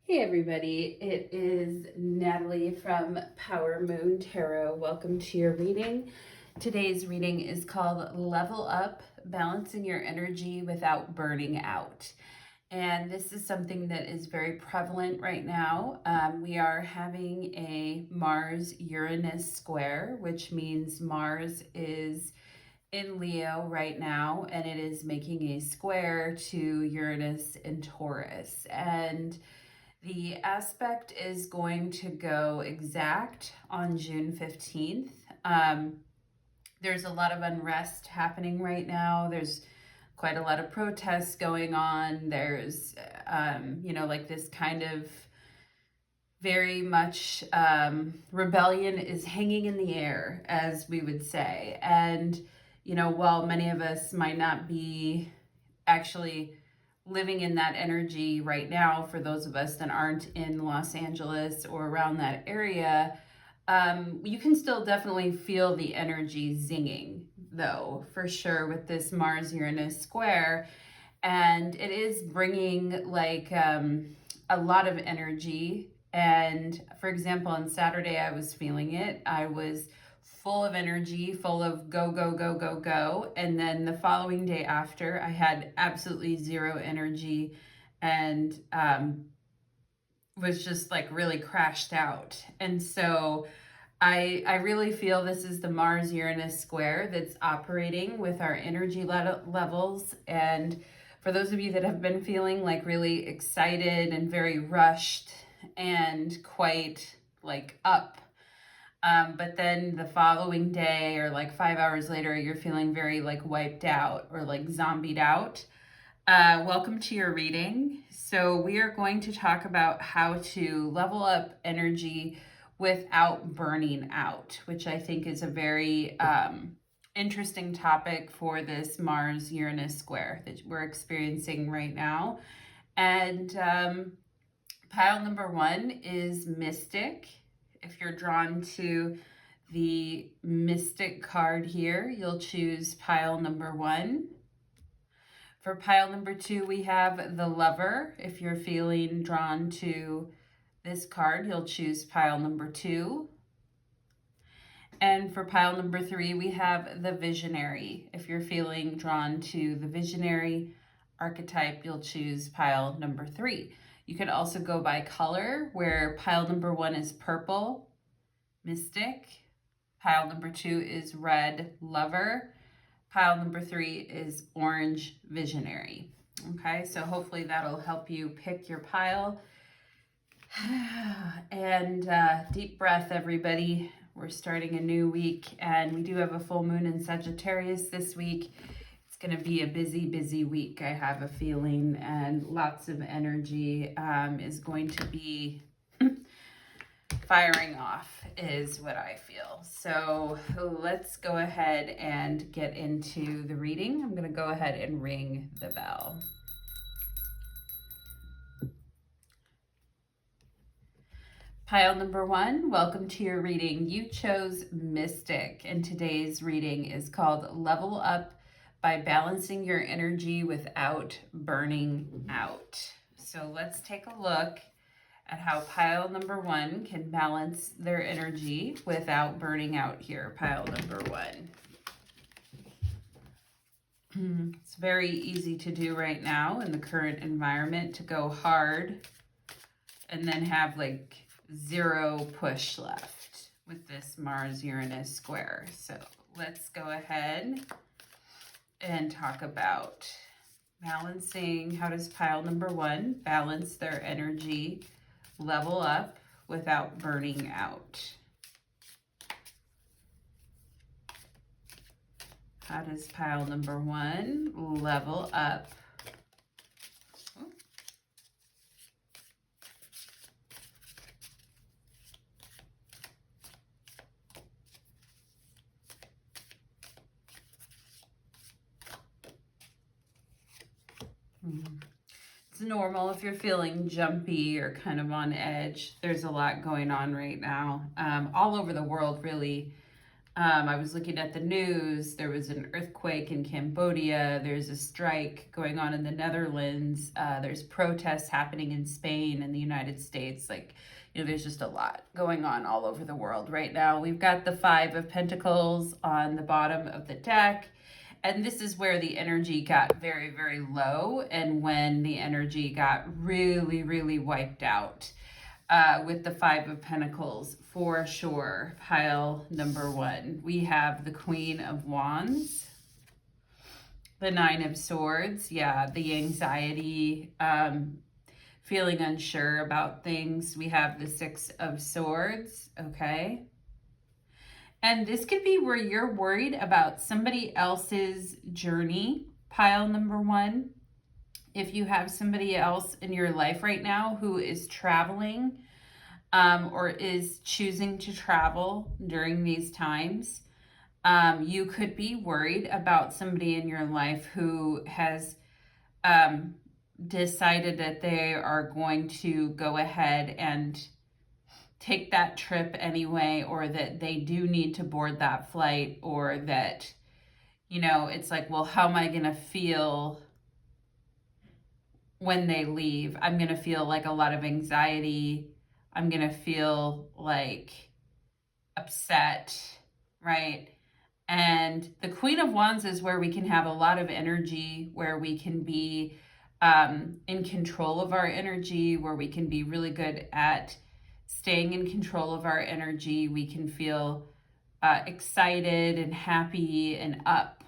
Hey everybody, it is Natalie from Power Moon Tarot. Welcome to your reading. Today's reading is called Level Up, Balancing Your Energy Without Burning Out. And this is something that is very prevalent right now. We are having a Mars-Uranus square, which means Mars is in Leo right now, and it is making a square to Uranus and Taurus. And the aspect is going to go exact on June 15th. There's a lot of unrest happening right now. There's quite a lot of protests going on. There's, like this kind of very much rebellion is hanging in the air, as we would say. And, while many of us might not be actually living in that energy right now, for those of us that aren't in Los Angeles or around that area, you can still definitely feel the energy zinging, though, for sure, with this Mars-Uranus square. And it is bringing a lot of energy. And for example, on Saturday, I was feeling it. I was full of energy, full of go, go, go, go, go. And then the following day after, I had absolutely zero energy and was just like really crashed out. And so I really feel this is the Mars-Uranus square that's operating with our energy levels. And for those of you that have been feeling like really excited and very rushed and quite like up, but then the following day or like 5 hours later, you're feeling very like wiped out or like zombied out. Welcome to your reading. So we are going to talk about how to level up energy without burning out, which I think is a very interesting topic for this Mars-Uranus square that we're experiencing right now. And pile number one is Mystic. If you're drawn to the Mystic card here, you'll choose pile number one. For pile number two, we have the Lover. If you're feeling drawn to this card, you'll choose pile number two. And for pile number three, we have the Visionary. If you're feeling drawn to the Visionary archetype, you'll choose pile number three. You could also go by color, where pile number one is purple, Mystic. Pile number two is red, Lover. Pile number three is orange, Visionary. Okay, so hopefully that'll help you pick your pile. And deep breath, everybody. We're starting a new week, and we do have a full moon in Sagittarius this week. It's going to be a busy, busy week, I have a feeling, and lots of energy is going to be firing off, is what I feel. So let's go ahead and get into the reading. I'm going to go ahead and ring the bell. Pile number one, welcome to your reading. You chose Mystic, and today's reading is called Level Up by Balancing Your Energy Without Burning Out. So let's take a look at how pile number one can balance their energy without burning out here. Pile number one. It's very easy to do right now in the current environment, to go hard and then have like zero push left with this Mars-Uranus square. So let's go ahead and talk about balancing. How does pile number one balance their energy, level up without burning out? How does pile number one level up? It's normal if you're feeling jumpy or kind of on edge. There's a lot going on right now, all over the world, really. I was looking at the news. There was an earthquake in Cambodia. There's a strike going on in the Netherlands. There's protests happening in Spain and the United States. Like, there's just a lot going on all over the world right now. We've got the Five of Pentacles on the bottom of the deck. And this is where the energy got very, very low, and when the energy got really, really wiped out. With the Five of Pentacles, for sure. Pile number one. We have the Queen of Wands, the Nine of Swords. Yeah, the anxiety, feeling unsure about things. We have the Six of Swords, okay? And this could be where you're worried about somebody else's journey, pile number one. If you have somebody else in your life right now who is traveling or is choosing to travel during these times, you could be worried about somebody in your life who has decided that they are going to go ahead and take that trip anyway, or that they do need to board that flight, or that, it's like, well, how am I going to feel when they leave? I'm going to feel like a lot of anxiety. I'm going to feel like upset, right? And the Queen of Wands is where we can have a lot of energy, where we can be in control of our energy, where we can be really good at staying in control of our energy. We can feel excited and happy and up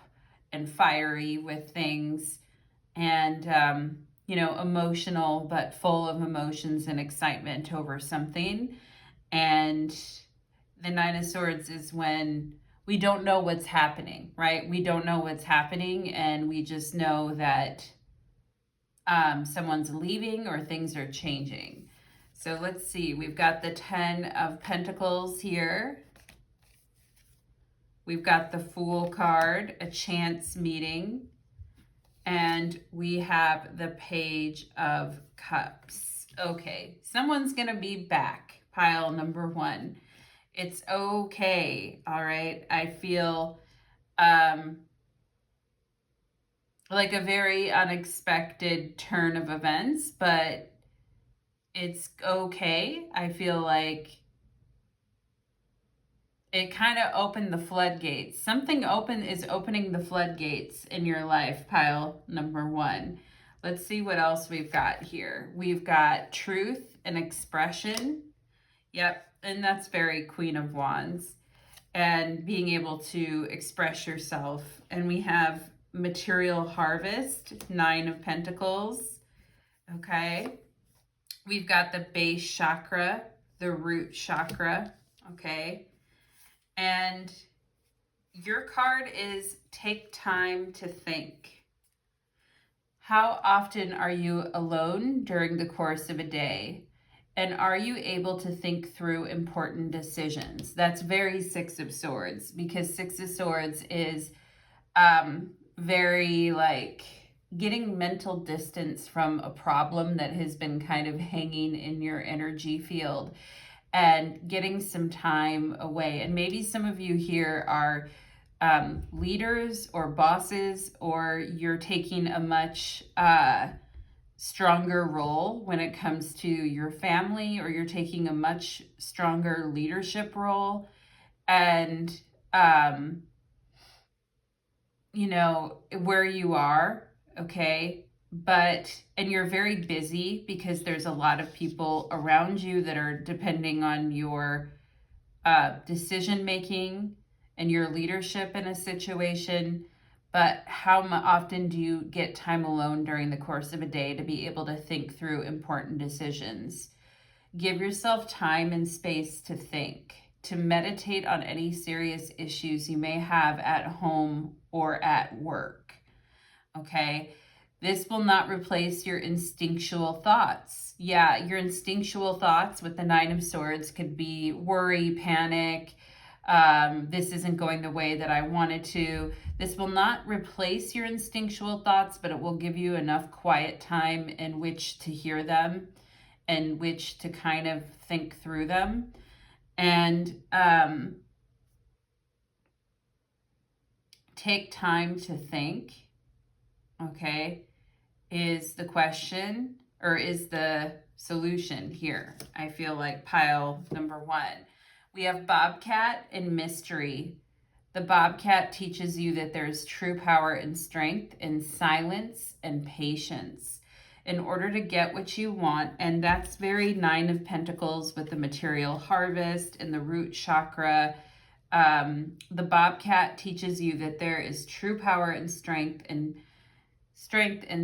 and fiery with things, and emotional, but full of emotions and excitement over something. And the Nine of Swords is when we don't know what's happening, right? We don't know what's happening, and we just know that someone's leaving or things are changing. So let's see, we've got the Ten of Pentacles here. We've got the Fool card, a chance meeting. And we have the Page of Cups. Okay, someone's going to be back, pile number one. It's okay, all right? I feel like a very unexpected turn of events, but it's okay. I feel like it kind of opened the floodgates. Something is opening the floodgates in your life, pile number one. Let's see what else we've got here. We've got truth and expression. Yep, and that's very Queen of Wands. And being able to express yourself. And we have material harvest, Nine of Pentacles. Okay. We've got the base chakra, the root chakra. Okay. And your card is take time to think. How often are you alone during the course of a day? And are you able to think through important decisions? That's very Six of Swords, because Six of Swords is very like getting mental distance from a problem that has been kind of hanging in your energy field, and getting some time away. And maybe some of you here are leaders or bosses, or you're taking a much stronger role when it comes to your family, or you're taking a much stronger leadership role. And, where you are, okay? And you're very busy because there's a lot of people around you that are depending on your decision-making and your leadership in a situation. But how often do you get time alone during the course of a day to be able to think through important decisions? Give yourself time and space to think, to meditate on any serious issues you may have at home or at work, okay? This will not replace your instinctual thoughts. Yeah, your instinctual thoughts with the Nine of Swords could be worry, panic, this isn't going the way that I wanted to. This will not replace your instinctual thoughts, but it will give you enough quiet time in which to hear them and which to kind of think through them. And take time to think, okay, is the question, or is the solution here. I feel like pile number 1. We have Bobcat and Mystery. The Bobcat teaches you that there's true power and strength in silence and patience in order to get what you want. And that's very 9 of Pentacles with the material harvest and the root chakra. The Bobcat teaches you that there is true power and strength in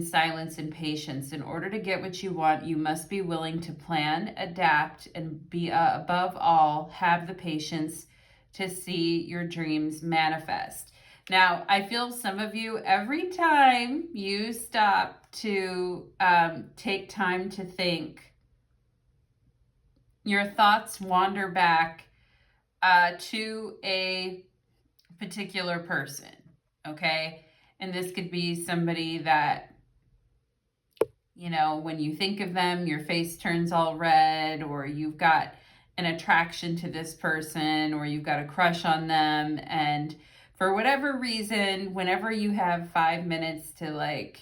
silence and patience. In order to get what you want, you must be willing to plan, adapt, and be above all, have the patience to see your dreams manifest. Now, I feel some of you, every time you stop to take time to think, your thoughts wander back to a particular person, okay? And this could be somebody that, you know, when you think of them, your face turns all red, or you've got an attraction to this person, or you've got a crush on them. And for whatever reason, whenever you have 5 minutes to like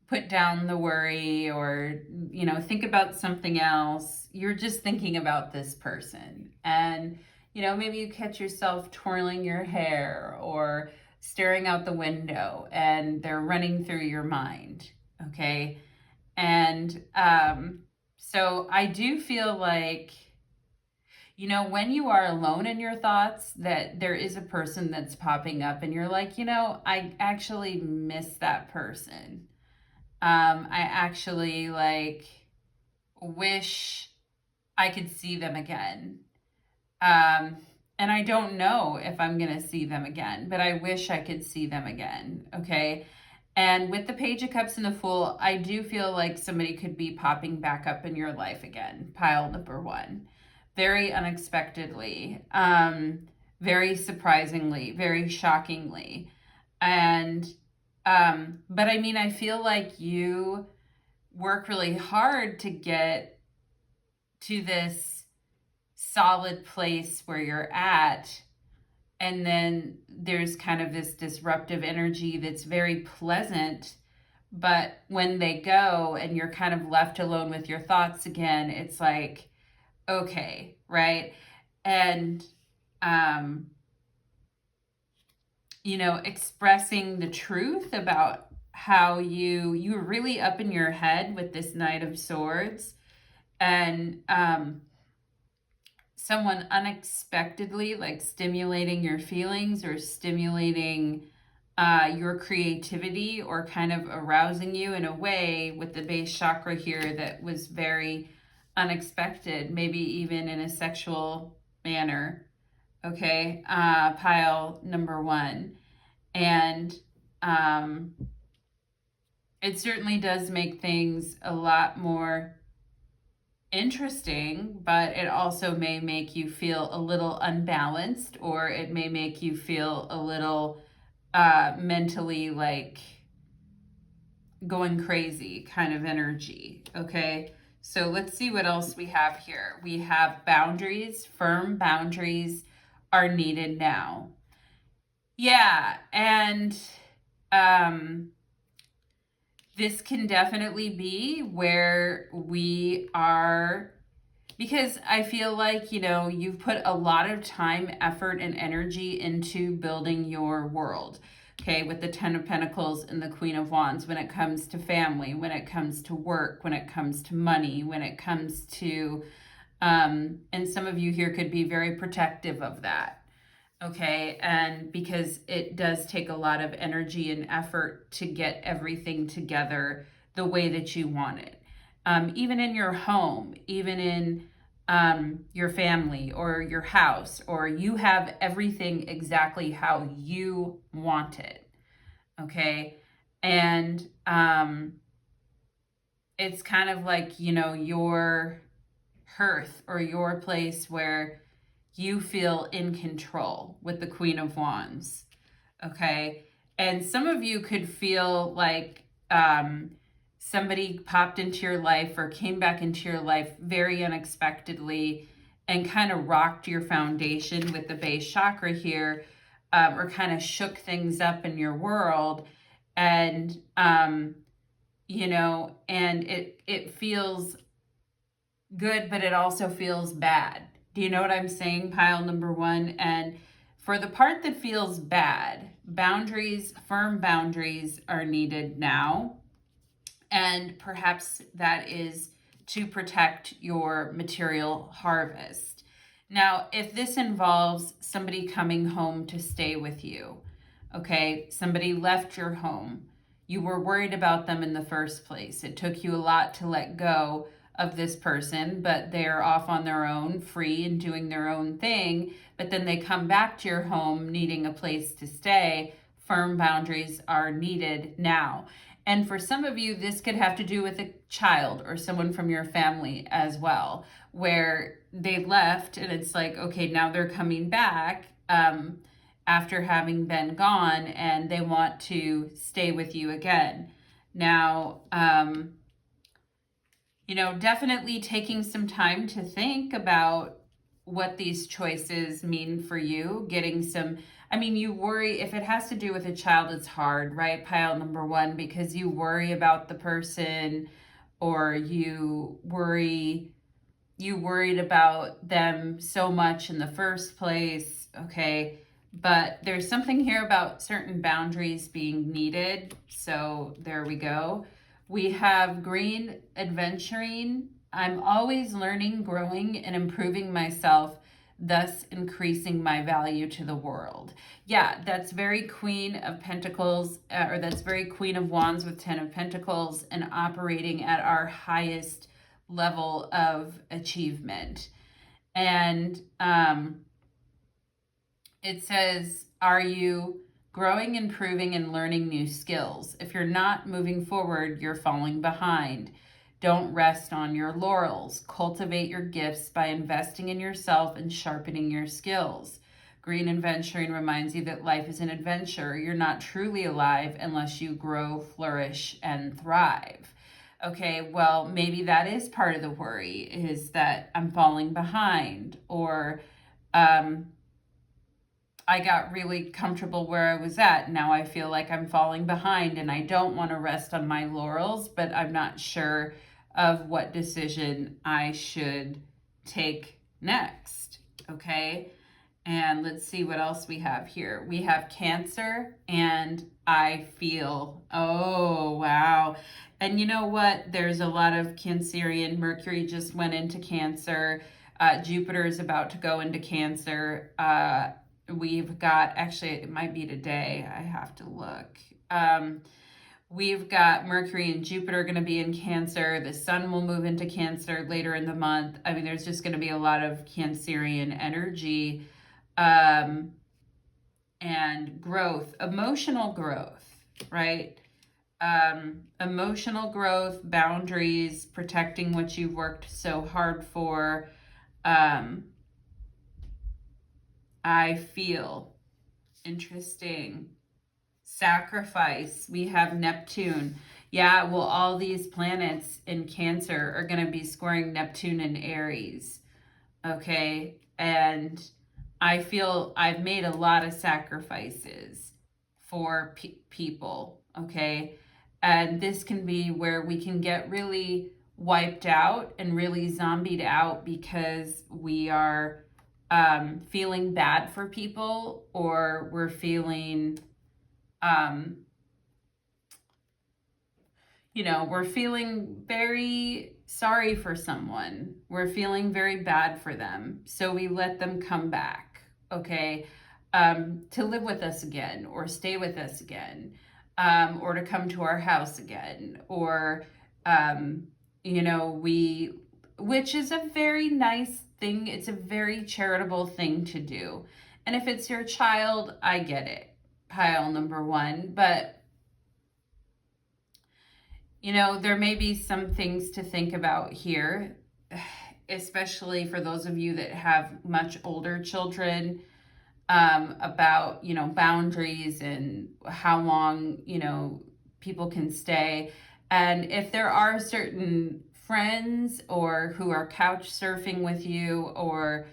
put down the worry or, you know, think about something else, you're just thinking about this person. And, you know, maybe you catch yourself twirling your hair or staring out the window and they're running through your mind. Okay. And so I do feel like, you know, when you are alone in your thoughts, that there is a person that's popping up and you're like, you know, I actually miss that person. I actually like wish I could see them again. And I don't know if I'm going to see them again, but I wish I could see them again. Okay. And with the Page of Cups and the Fool, I do feel like somebody could be popping back up in your life again. Pile number 1. Very unexpectedly, very surprisingly, very shockingly. And, but I mean, I feel like you work really hard to get to this solid place where you're at. And then there's kind of this disruptive energy that's very pleasant. But when they go and you're kind of left alone with your thoughts again, it's like, okay, right? And, you know, expressing the truth about how you're really up in your head with this Knight of Swords. And, someone unexpectedly like stimulating your feelings or stimulating your creativity or kind of arousing you in a way with the base chakra here that was very unexpected, maybe even in a sexual manner. Okay, pile number 1. And it certainly does make things a lot more interesting, but it also may make you feel a little unbalanced, or it may make you feel a little mentally like going crazy kind of energy. Okay, so let's see what else we have here. We have boundaries. Firm boundaries are needed now. Yeah, and this can definitely be where we are, because I feel like, you know, you've put a lot of time, effort, and energy into building your world, okay, with the 10 of Pentacles and the Queen of Wands, when it comes to family, when it comes to work, when it comes to money, when it comes to, and some of you here could be very protective of that. Okay, and because it does take a lot of energy and effort to get everything together the way that you want it. Even in your home, even in your family or your house, or you have everything exactly how you want it. Okay, and it's kind of like, you know, your hearth or your place where you feel in control with the Queen of Wands, okay? And some of you could feel like somebody popped into your life or came back into your life very unexpectedly and kind of rocked your foundation with the base chakra here. or kind of shook things up in your world. And, you know, and it feels good, but it also feels bad. Do you know what I'm saying, pile number one? And for the part that feels bad, boundaries, firm boundaries are needed now. And perhaps that is to protect your material harvest. Now, if this involves somebody coming home to stay with you, okay, somebody left your home, you were worried about them in the first place. It took you a lot to let go of this person, but they're off on their own, free and doing their own thing. But then they come back to your home needing a place to stay. Firm boundaries are needed now. And for some of you, this could have to do with a child or someone from your family as well, where they left and it's like, okay, now they're coming back after having been gone and they want to stay with you again. Now, you know, definitely taking some time to think about what these choices mean for you, getting some, I mean, you worry, if it has to do with a child, it's hard, right? Pile number one, because you worry about the person, or you worried about them so much in the first place, okay? But there's something here about certain boundaries being needed, so there we go. We have green adventuring. I'm always learning, growing, and improving myself, thus increasing my value to the world. Yeah, that's very Queen of Pentacles, or that's very Queen of Wands with 10 of Pentacles, and operating at our highest level of achievement. And it says, are you growing, improving, and learning new skills? If you're not moving forward, you're falling behind. Don't rest on your laurels. Cultivate your gifts by investing in yourself and sharpening your skills. Green adventuring reminds you that life is an adventure. You're not truly alive unless you grow, flourish, and thrive. Okay, well, maybe that is part of the worry, is that I'm falling behind, or I got really comfortable where I was at. Now I feel like I'm falling behind and I don't want to rest on my laurels, but I'm not sure of what decision I should take next. Okay. And let's see what else we have here. We have Cancer, and I feel, oh, wow. And you know what? There's a lot of Cancerian. Mercury just went into Cancer. Jupiter is about to go into Cancer. We've got, actually, it might be today. I have to look. We've got Mercury and Jupiter going to be in Cancer. The Sun will move into Cancer later in the month. I mean, there's just going to be a lot of Cancerian energy. And growth, emotional growth, right? Emotional growth, boundaries, protecting what you've worked so hard for. I feel interesting. Sacrifice. We have Neptune. Yeah, well, all these planets in Cancer are going to be squaring Neptune and Aries. Okay. And I feel I've made a lot of sacrifices for people. Okay. And this can be where we can get really wiped out and really zombied out because we are feeling bad for people, or we're feeling, you know, we're feeling very sorry for someone. We're feeling very bad for them. So we let them come back, okay, to live with us again, or stay with us again, or to come to our house again, or, you know, which is a very nice thing. It's a very charitable thing to do. And if it's your child, I get it, pile number one. But, you know, there may be some things to think about here, especially for those of you that have much older children, about, you know, boundaries and how long, you know, people can stay. And if there are certain friends or who are couch surfing with you, or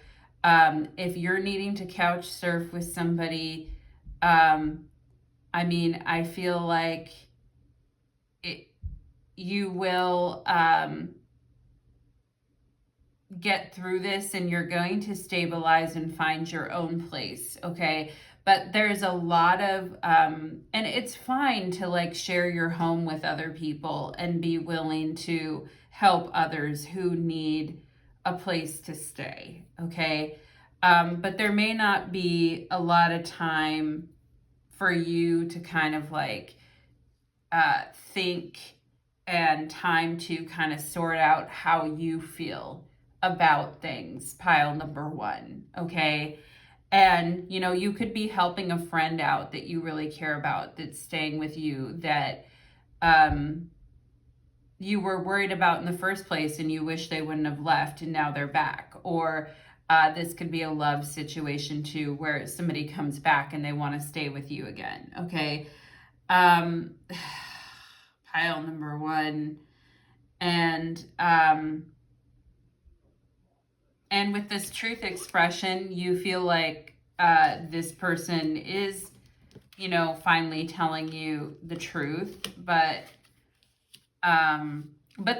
if you're needing to couch surf with somebody, I mean, I feel like you will get through this, and you're going to stabilize and find your own place, okay? But there's a lot of and it's fine to like share your home with other people and be willing to help others who need a place to stay, okay? But there may not be a lot of time for you to kind of like think and time to kind of sort out how you feel about things, pile number one, okay? And, you know, you could be helping a friend out that you really care about, that's staying with you, that you were worried about in the first place and you wish they wouldn't have left and now they're back. Or this could be a love situation too, where somebody comes back and they want to stay with you again, okay? Pile number one. And with this truth expression, you feel like this person is, you know, finally telling you the truth, but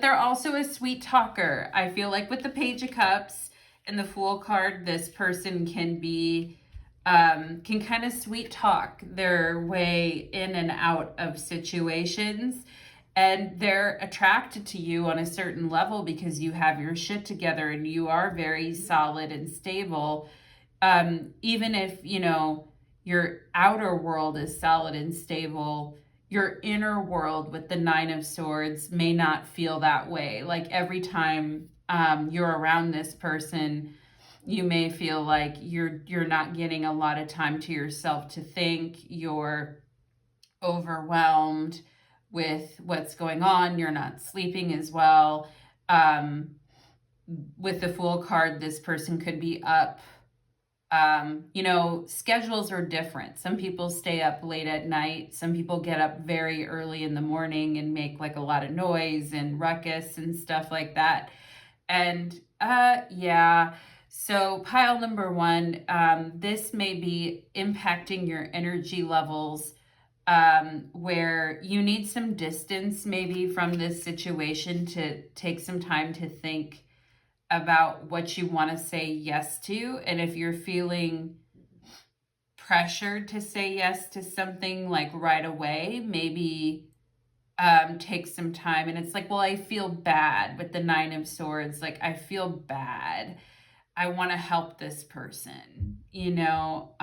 they're also a sweet talker. I feel like with the Page of Cups and the Fool card, this person can be can kind of sweet talk their way in and out of situations, and they're attracted to you on a certain level because you have your shit together and you are very solid and stable. Even if, you know, your outer world is solid and stable, your inner world with the Nine of Swords may not feel that way. Like every time you're around this person, you may feel like you're not getting a lot of time to yourself to think. You're overwhelmed with what's going on. You're not sleeping as well. With the Fool card, this person could be up. You know, schedules are different. Some people stay up late at night. Some people get up very early in the morning and make like a lot of noise and ruckus and stuff like that. And yeah. So pile number one, this may be impacting your energy levels, where you need some distance maybe from this situation to take some time to think about what you want to say yes to. And if you're feeling pressured to say yes to something like right away, maybe take some time. And it's like, well, I feel bad with the Nine of Swords. Like, I feel bad. I want to help this person, you know?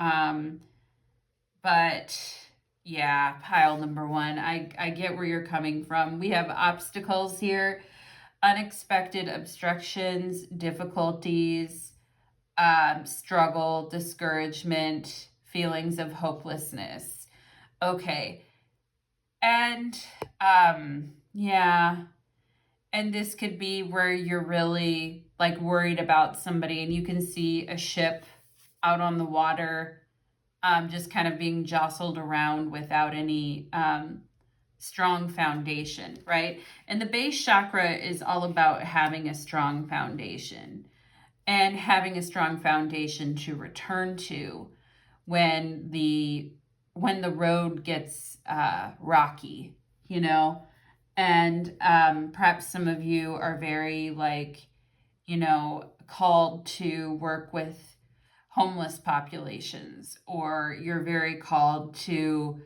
But yeah, pile number one, I get where you're coming from. We have obstacles here, unexpected obstructions, difficulties, struggle, discouragement, feelings of hopelessness. Okay. And yeah. And this could be where you're really like worried about somebody and you can see a ship out on the water, just kind of being jostled around without any strong foundation, right? And the base chakra is all about having a strong foundation and having a strong foundation to return to when the road gets rocky, you know. And perhaps some of you are very like, you know, called to work with homeless populations, or you're very called to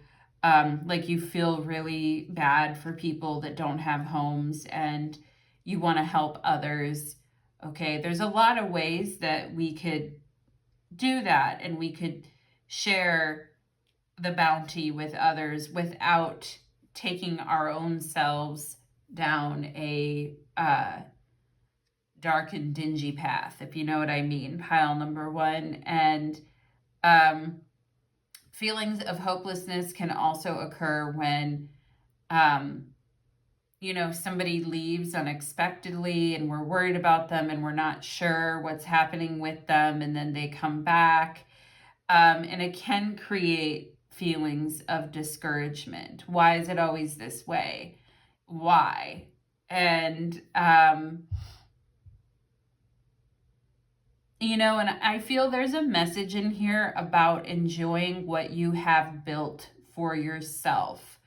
like you feel really bad for people that don't have homes and you want to help others. Okay, there's a lot of ways that we could do that, and we could share the bounty with others without taking our own selves down a dark and dingy path, if you know what I mean. Pile number one. And feelings of hopelessness can also occur when you know, somebody leaves unexpectedly and we're worried about them and we're not sure what's happening with them, and then they come back. And it can create feelings of discouragement. Why is it always this way? Why? And You know, and I feel there's a message in here about enjoying what you have built for yourself,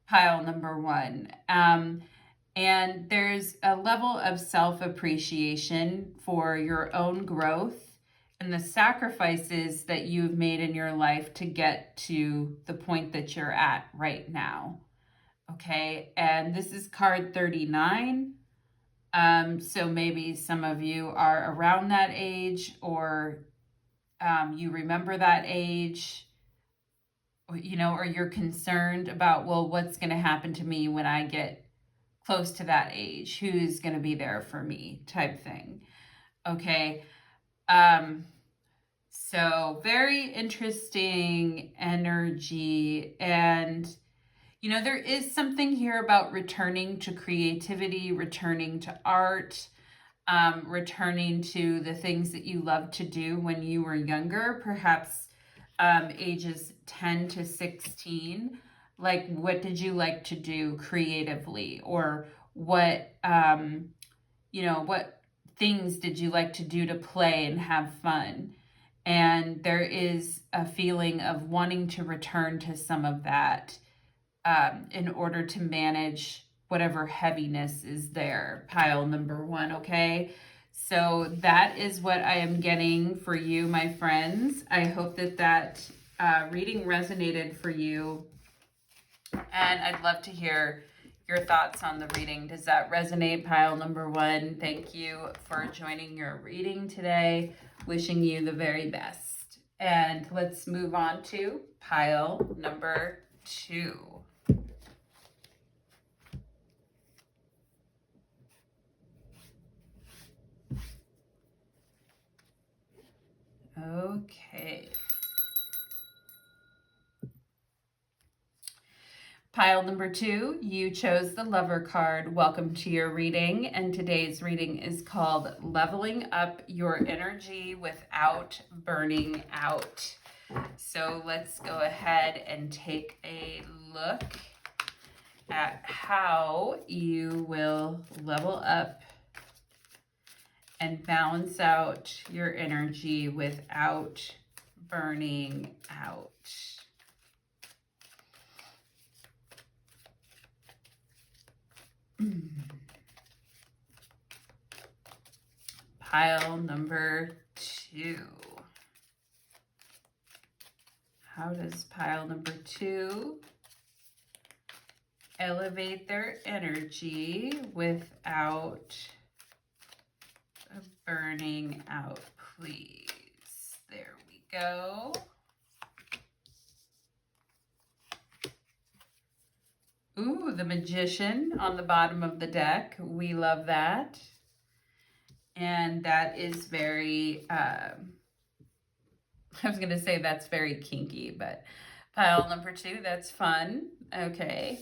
pile number one. And there's a level of self-appreciation for your own growth and the sacrifices that you've made in your life to get to the point that you're at right now. Okay, and this is card 39. So maybe some of you are around that age, or you remember that age, you know, or you're concerned about, well, what's going to happen to me when I get close to that age? Who's going to be there for me, type thing. Okay. So very interesting energy. And, you know, there is something here about returning to creativity, returning to art, returning to the things that you loved to do when you were younger, perhaps ages 10 to 16. Like, what did you like to do creatively? Or what, you know, what things did you like to do to play and have fun? And there is a feeling of wanting to return to some of that in order to manage whatever heaviness is there, pile number one, okay? So that is what I am getting for you, my friends. I hope that that reading resonated for you. And I'd love to hear your thoughts on the reading. Does that resonate, pile number one? Thank you for joining your reading today. Wishing you the very best. And let's move on to pile number two. Okay. Pile number two, you chose the Lover card. Welcome to your reading. And today's reading is called Leveling Up Your Energy Without Burning Out. So let's go ahead and take a look at how you will level up and balance out your energy without burning out. Pile number two. How does pile number two elevate their energy without burning out, please? There we go. Ooh, the Magician on the bottom of the deck. We love that. And that is very, I was going to say that's very kinky, but pile number two, that's fun. Okay.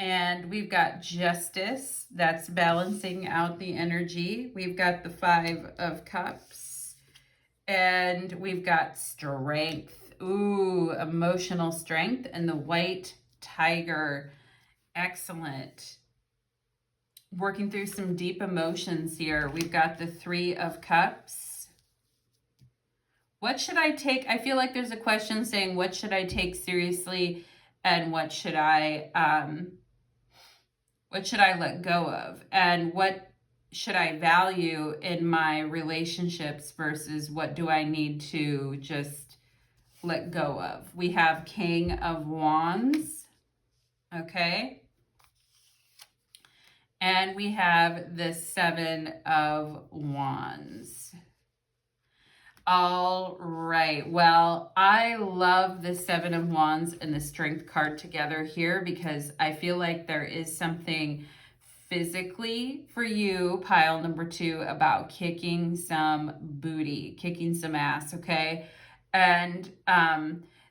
And we've got Justice, that's balancing out the energy. We've got the Five of Cups. And we've got Strength. Ooh, emotional strength. And the White Tiger. Excellent. Working through some deep emotions here. We've got the Three of Cups. What should I take? I feel like there's a question saying, what should I take seriously and what should I let go of? And what should I value in my relationships versus what do I need to just let go of? We have King of Wands. Okay. And we have the Seven of Wands. All right. Well, I love the Seven of Wands and the Strength card together here because I feel like there is something physically for you, pile number two, about kicking some booty, kicking some ass, okay? And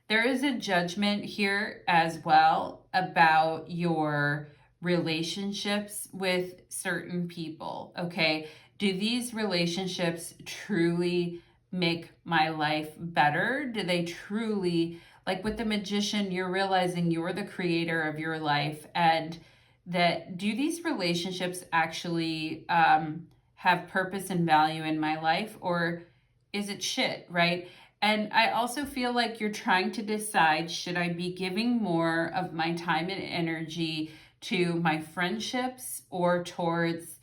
there is a judgment here as well about your relationships with certain people, okay? Do these relationships truly make my life better? Do they truly, like with the Magician, you're realizing you're the creator of your life, and that do these relationships actually have purpose and value in my life, or is it shit, right? And I also feel like you're trying to decide, should I be giving more of my time and energy to my friendships or towards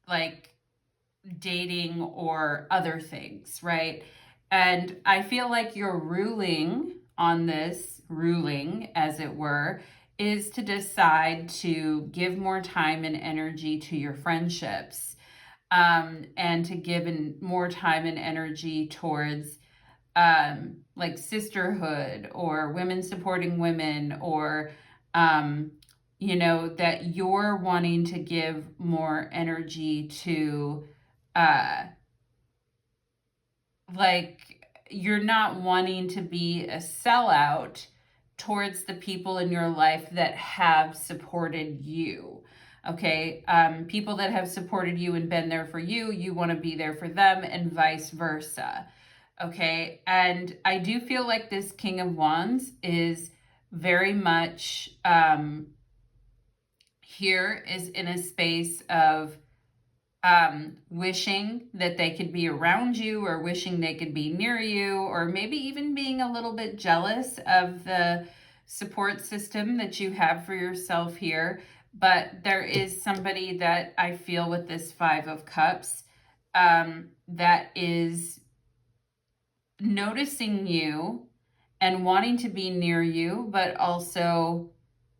like dating or other things, right? And I feel like your ruling on this, ruling as it were, is to decide to give more time and energy to your friendships, and to give more time and energy towards like sisterhood or women supporting women, or that you're wanting to give more energy to uh, like you're not wanting to be a sellout towards the people in your life that have supported you. Okay. People that have supported you and been there for you, you want to be there for them, and vice versa. Okay. And I do feel like this King of Wands is very much here is in a space of wishing that they could be around you, or wishing they could be near you, or maybe even being a little bit jealous of the support system that you have for yourself here. But there is somebody that I feel with this Five of Cups that is noticing you and wanting to be near you, but also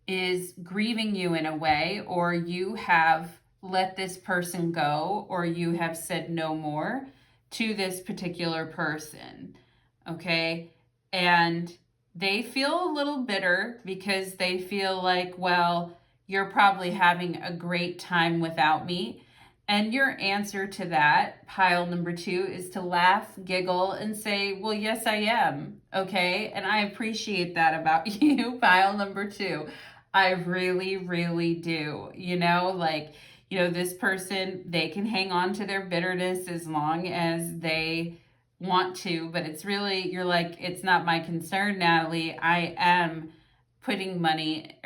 is grieving you in a way, or you have let this person go, or you have said no more to this particular person. Okay. And they feel a little bitter because they feel like, well, you're probably having a great time without me. And your answer to that, pile number 2, is to laugh, giggle, and say, well, yes, I am. Okay. And I appreciate that about you, pile number 2. I really, really do. This person, they can hang on to their bitterness as long as they want to, but it's really, you're like, it's not my concern, Natalie. I am putting money,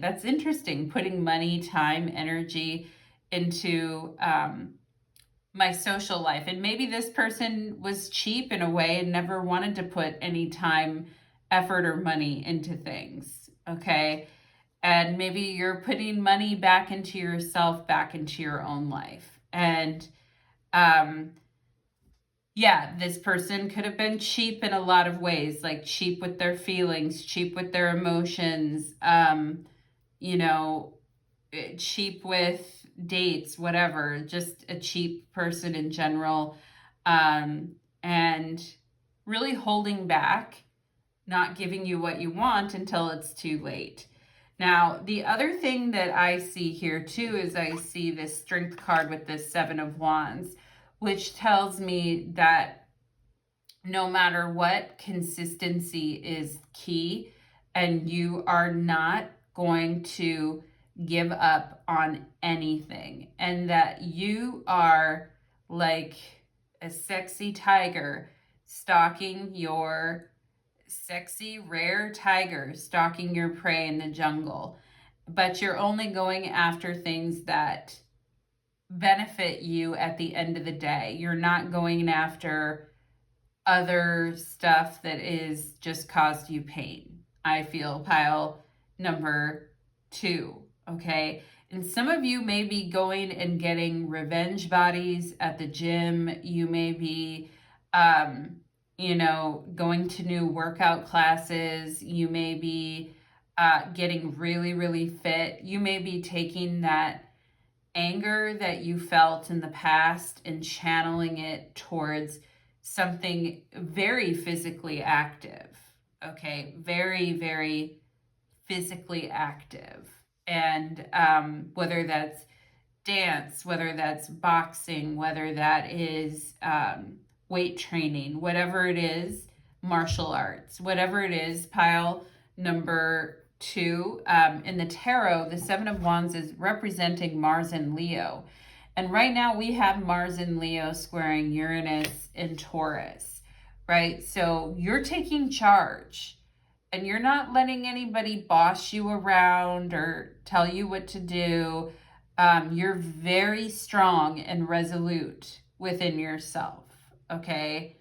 that's interesting, putting money, time, energy into my social life. And maybe this person was cheap in a way and never wanted to put any time, effort, or money into things. Okay. And maybe you're putting money back into yourself, back into your own life. And this person could have been cheap in a lot of ways, like cheap with their feelings, cheap with their emotions, cheap with dates, whatever, just a cheap person in general, and really holding back, not giving you what you want until it's too late. Now, the other thing that I see here too is I see this Strength card with this 7 of Wands, which tells me that no matter what, consistency is key, and you are not going to give up on anything, and that you are like a sexy tiger stalking your sexy, rare tiger stalking your prey in the jungle, but you're only going after things that benefit you at the end of the day. You're not going after other stuff that is just caused you pain. I feel pile number 2. Okay. And some of you may be going and getting revenge bodies at the gym. You may be, going to new workout classes. You may be getting really, really fit. You may be taking that anger that you felt in the past and channeling it towards something very physically active. Okay, very, very physically active. And whether that's dance, whether that's boxing, whether that is weight training, whatever it is, martial arts, whatever it is, pile number 2. In the tarot, the 7 of Wands is representing Mars and Leo. And right now we have Mars and Leo squaring Uranus and Taurus, right? So you're taking charge, and you're not letting anybody boss you around or tell you what to do. You're very strong and resolute within yourself. okay?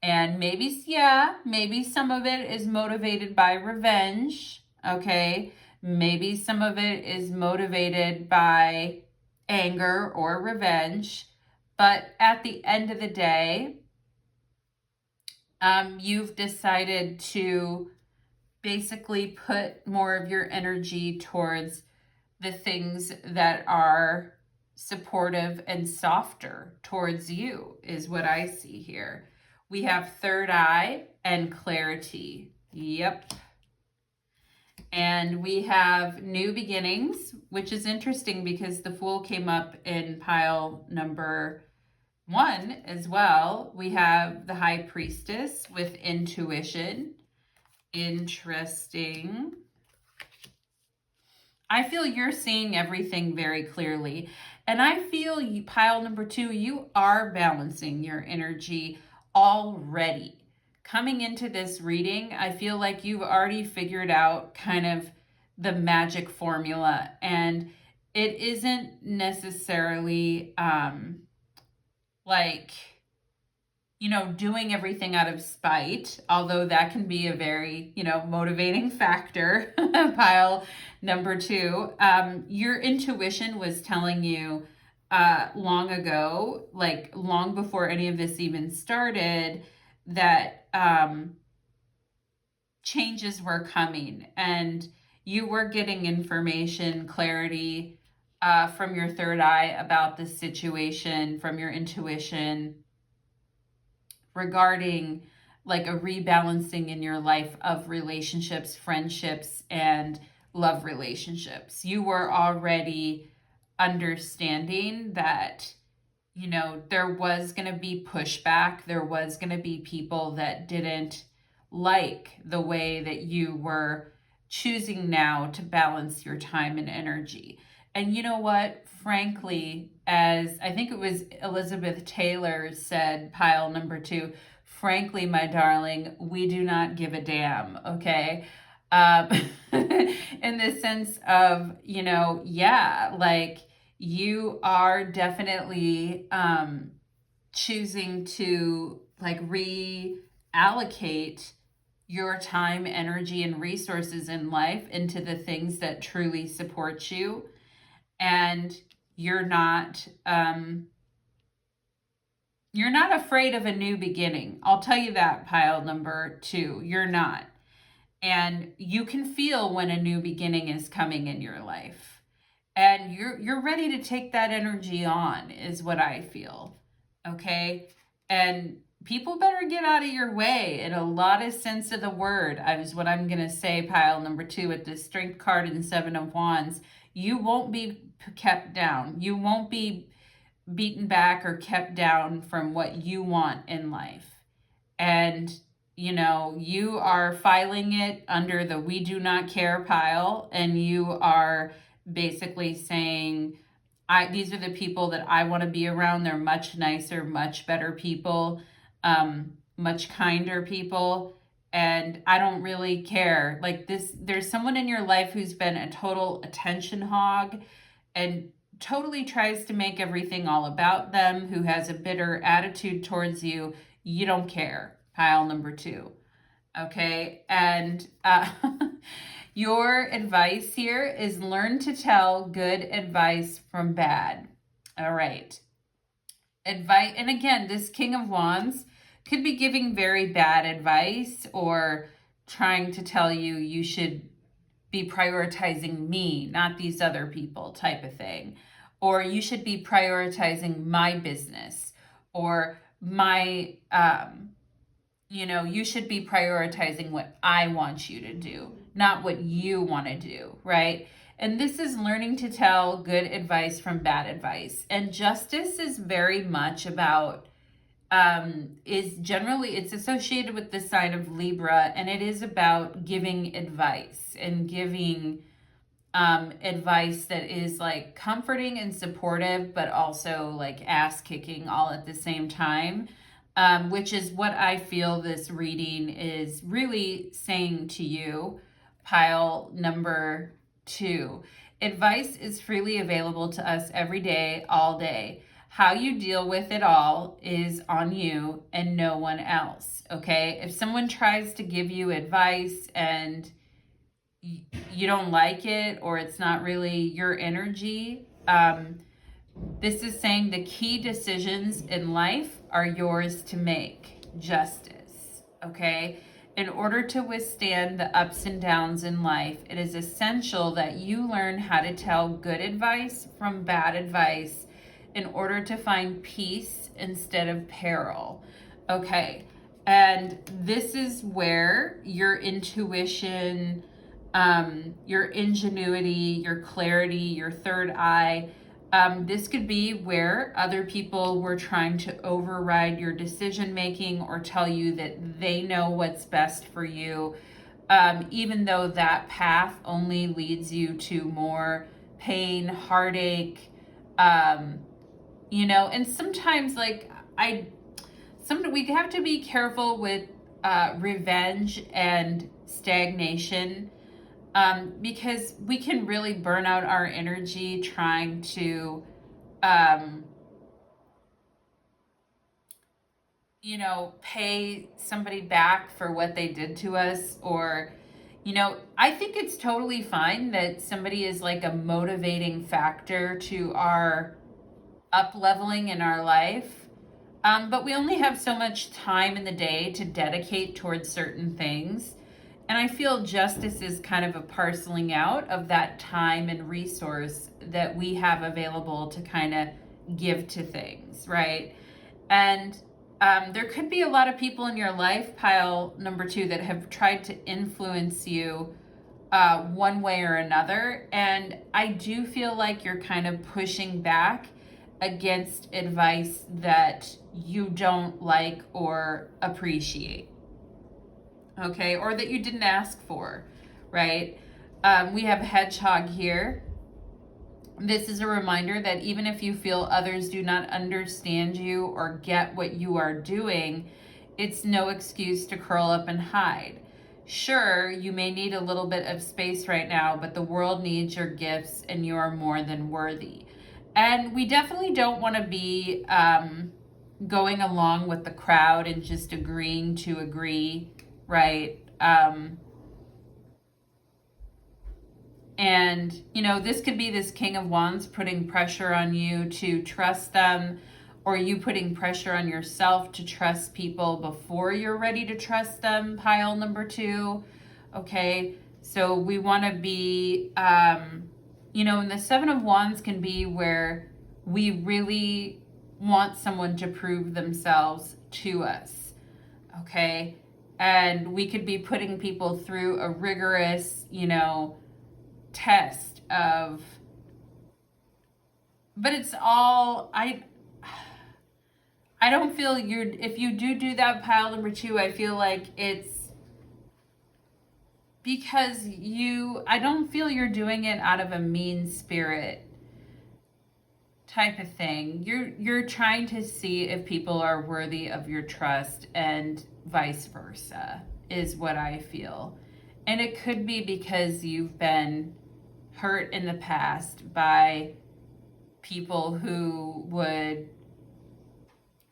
And maybe, yeah, maybe some of it is motivated by revenge, okay? Maybe some of it is motivated by anger or revenge. But at the end of the day, you've decided to basically put more of your energy towards the things that are supportive and softer towards you, is what I see here. We have third eye and clarity. Yep. And we have new beginnings, which is interesting because the Fool came up in pile number 1 as well. We have the High Priestess with intuition. Interesting. I feel you're seeing everything very clearly. And I feel you, pile number 2, you are balancing your energy already. Coming into this reading, I feel like you've already figured out kind of the magic formula. And it isn't necessarily like, you know, doing everything out of spite, although that can be a very, you know, motivating factor. Pile number 2, your intuition was telling you long ago, like long before any of this even started, that changes were coming and you were getting information, clarity from your third eye about the situation, from your intuition, regarding like a rebalancing in your life of relationships, friendships, and love relationships. You were already understanding that, you know, there was going to be pushback. There was going to be people that didn't like the way that you were choosing now to balance your time and energy. And you know what? Frankly, as I think it was Elizabeth Taylor said, pile number 2, frankly, my darling, we do not give a damn, okay? In the sense of, you know, yeah, like you are definitely choosing to like reallocate your time, energy, and resources in life into the things that truly support you. And you're not afraid of a new beginning. I'll tell you that, pile number 2. You're not. And you can feel when a new beginning is coming in your life. And you're ready to take that energy on, is what I feel. Okay? And people better get out of your way in a lot of sense of the word. Is what I'm going to say, pile number 2, with the Strength card and 7 of Wands. You won't be kept down. You won't be beaten back or kept down from what you want in life. And, you know, you are filing it under the we do not care pile, and you are basically saying, these are the people that I want to be around. They're much nicer, much better people, much kinder people. And I don't really care. Like this, there's someone in your life who's been a total attention hog and totally tries to make everything all about them, who has a bitter attitude towards you. You don't care. Pile number 2. Okay. And your advice here is learn to tell good advice from bad. All right. Advice. And again, this King of Wands could be giving very bad advice or trying to tell you you should be prioritizing me, not these other people, type of thing. Or you should be prioritizing my business, or my, you should be prioritizing what I want you to do, not what you want to do, right? And this is learning to tell good advice from bad advice. And justice is very much about, it's associated with the sign of Libra, and it is about giving advice and giving advice that is like comforting and supportive, but also like ass kicking all at the same time, which is what I feel this reading is really saying to you, pile number 2. Advice is freely available to us every day, all day. how you deal with it all is on you and no one else, okay? If someone tries to give you advice and you don't like it, or it's not really your energy, this is saying the key decisions in life are yours to make. Justice, okay? In order to withstand the ups and downs in life, it is essential that you learn how to tell good advice from bad advice in order to find peace instead of peril, okay? And this is where your intuition, your ingenuity, your clarity, your third eye, this could be where other people were trying to override your decision making or tell you that they know what's best for you, even though that path only leads you to more pain, heartache, and sometimes we have to be careful with revenge and stagnation, because we can really burn out our energy trying to, pay somebody back for what they did to us. Or, I think it's totally fine that somebody is like a motivating factor to our up leveling in our life. But we only have so much time in the day to dedicate towards certain things. And I feel justice is kind of a parceling out of that time and resource that we have available to kind of give to things, right? And there could be a lot of people in your life, pile number 2, that have tried to influence you one way or another. And I do feel like you're kind of pushing back against advice that you don't like or appreciate. Okay, or that you didn't ask for, right? We have hedgehog here. This is a reminder that even if you feel others do not understand you or get what you are doing, it's no excuse to curl up and hide. Sure, you may need a little bit of space right now, but the world needs your gifts and you are more than worthy. And we definitely don't want to be going along with the crowd and just agreeing to agree, right? And, this could be this King of Wands putting pressure on you to trust them, or you putting pressure on yourself to trust people before you're ready to trust them, pile number 2. Okay, so we want to be, and the 7 of Wands can be where we really want someone to prove themselves to us, okay? And we could be putting people through a rigorous, test of, but it's all, I don't feel if you do that, pile number 2, I feel like it's because I don't feel you're doing it out of a mean spirit type of thing. You're trying to see if people are worthy of your trust, and vice versa is what I feel. And it could be because you've been hurt in the past by people who would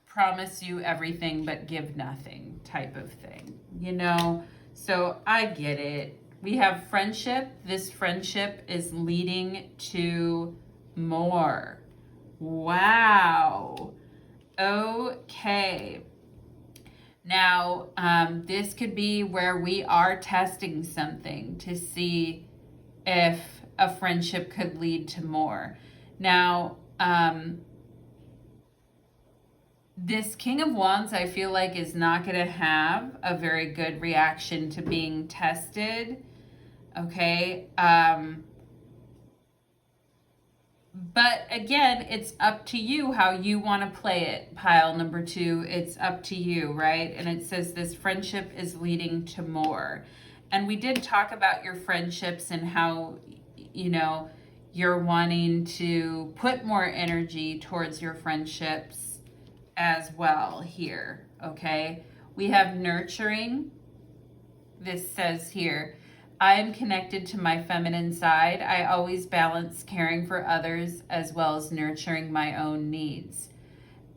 promise you everything but give nothing type of thing, So I get it. We have friendship. This friendship is leading to more. Wow. Okay. Now, this could be where we are testing something to see if a friendship could lead to more. Now, this King of Wands, I feel like, is not going to have a very good reaction to being tested. Okay. But again, it's up to you how you want to play it, pile number 2. It's up to you, right? And it says this friendship is leading to more. And we did talk about your friendships and how, you're wanting to put more energy towards your friendships as well here, okay? We have nurturing. This says here, I am connected to my feminine side. I always balance caring for others as well as nurturing my own needs.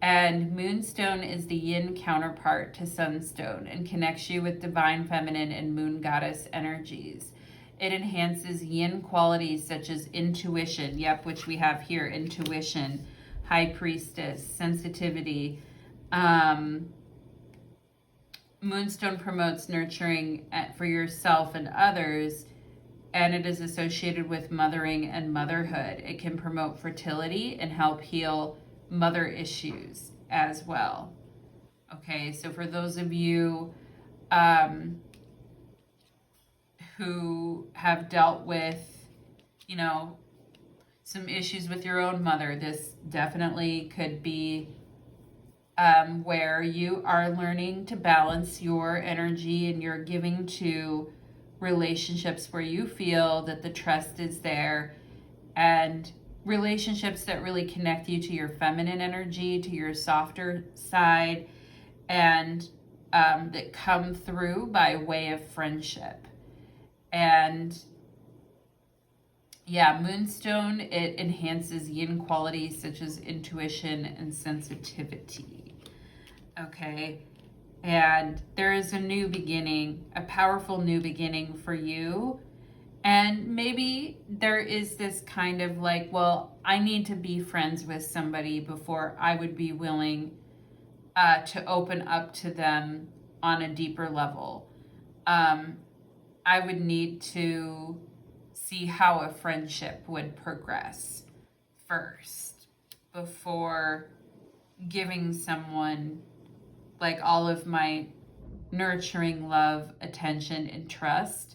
And moonstone is the yin counterpart to sunstone and connects you with divine feminine and moon goddess energies. It enhances yin qualities such as intuition, which we have here, intuition, high priestess, sensitivity. Moonstone promotes nurturing for yourself and others, and it is associated with mothering and motherhood. It can promote fertility and help heal mother issues as well. Okay, so for those of you who have dealt with, some issues with your own mother, this definitely could be where you are learning to balance your energy and you're giving to relationships where you feel that the trust is there, and relationships that really connect you to your feminine energy, to your softer side, and that come through by way of friendship. And moonstone, it enhances yin qualities such as intuition and sensitivity. Okay, and there is a new beginning, a powerful new beginning for you. And maybe there is this kind of like, well, I need to be friends with somebody before I would be willing to open up to them on a deeper level. I would need to see how a friendship would progress first before giving someone like all of my nurturing love, attention, and trust.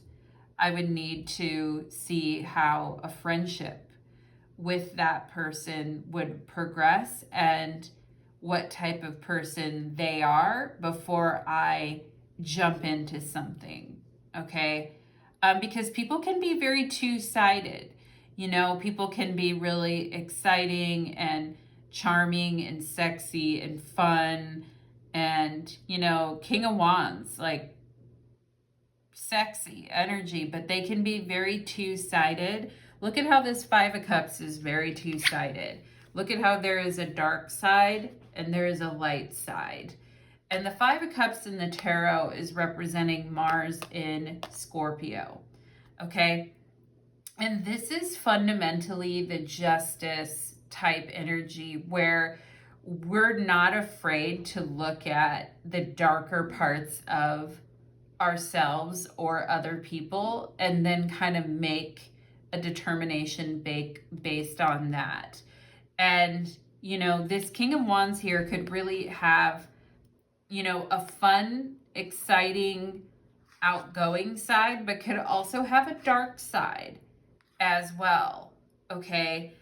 I would need to see how a friendship with that person would progress and what type of person they are before I jump into something, okay? Because people can be very two-sided. People can be really exciting and charming and sexy and fun and, King of Wands, like sexy energy, but they can be very two-sided. Look at how this Five of Cups is very two-sided. Look at how there is a dark side and there is a light side. And the Five of Cups in the tarot is representing Mars in Scorpio, okay? And this is fundamentally the justice type energy where we're not afraid to look at the darker parts of ourselves or other people and then kind of make a determination based on that. And, this King of Wands here could really have, a fun, exciting, outgoing side, but could also have a dark side as well, okay?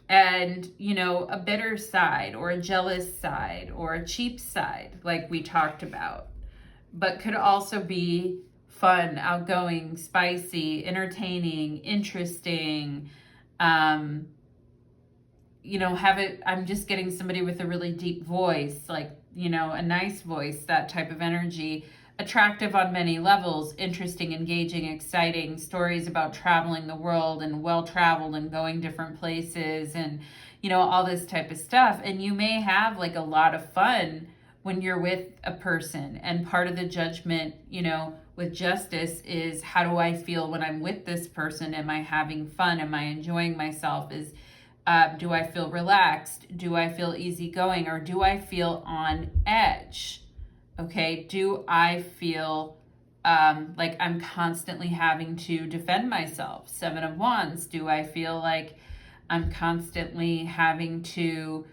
And, a bitter side or a jealous side or a cheap side, like we talked about, but could also be fun, outgoing, spicy, entertaining, interesting. I'm just getting somebody with a really deep voice, like, a nice voice, that type of energy. Attractive on many levels, interesting, engaging, exciting, stories about traveling the world and well-traveled and going different places and, all this type of stuff. And you may have like a lot of fun when you're with a person. And part of the judgment, with justice is, how do I feel when I'm with this person? Am I having fun? Am I enjoying myself? Do I feel relaxed? Do I feel easygoing? Or do I feel on edge? Okay, do I feel like I'm constantly having to defend myself? Seven of Wands, do I feel like I'm constantly having to,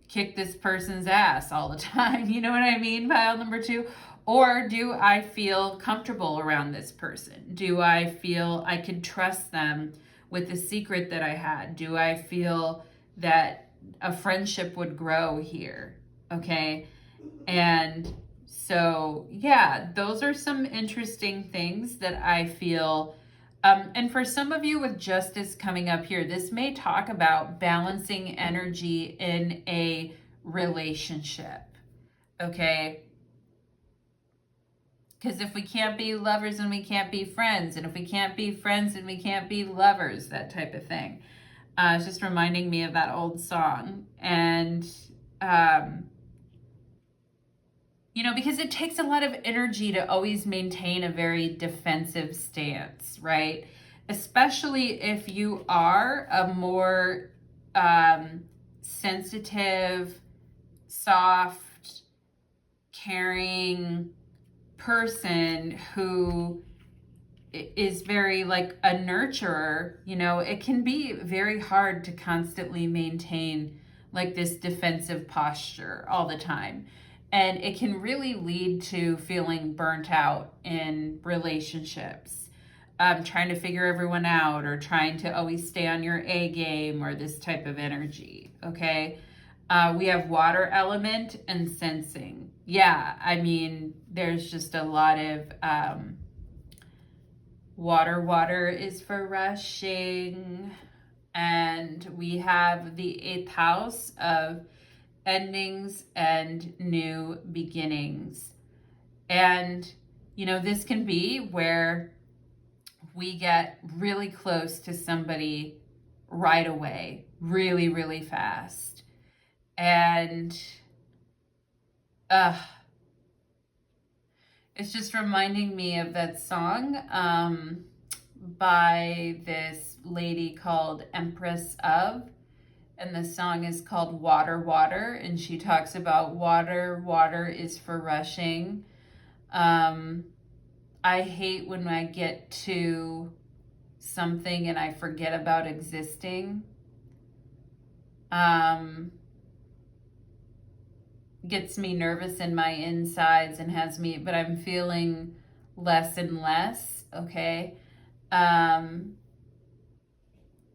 kick this person's ass all the time? You know what I mean? Pile number 2. Or do I feel comfortable around this person? Do I feel I could trust them with the secret that I had? Do I feel that a friendship would grow here? Okay. And so, those are some interesting things that I feel. And for some of you with justice coming up here, this may talk about balancing energy in a relationship. Okay. Because if we can't be lovers, then we can't be friends. And if we can't be friends, then we can't be lovers, that type of thing. It's just reminding me of that old song. And, you know, because it takes a lot of energy to always maintain a very defensive stance, right? Especially if you are a more sensitive, soft, caring person who is very like a nurturer. You know, it can be very hard to constantly maintain like this defensive posture all the time. And it can really lead to feeling burnt out in relationships, trying to figure everyone out or trying to always stay on your A game or this type of energy. Okay. We have water element and sensing. Yeah, I mean, there's just a lot of water is for rushing. And we have the 8th house of endings and new beginnings. And, you know, this can be where we get really close to somebody right away, really, really fast. And it's just reminding me of that song by this lady called Empress of, and the song is called Water, Water, and she talks about water is for rushing. I hate when I get to something and I forget about existing. Gets me nervous in my insides and has me, but I'm feeling less and less, okay?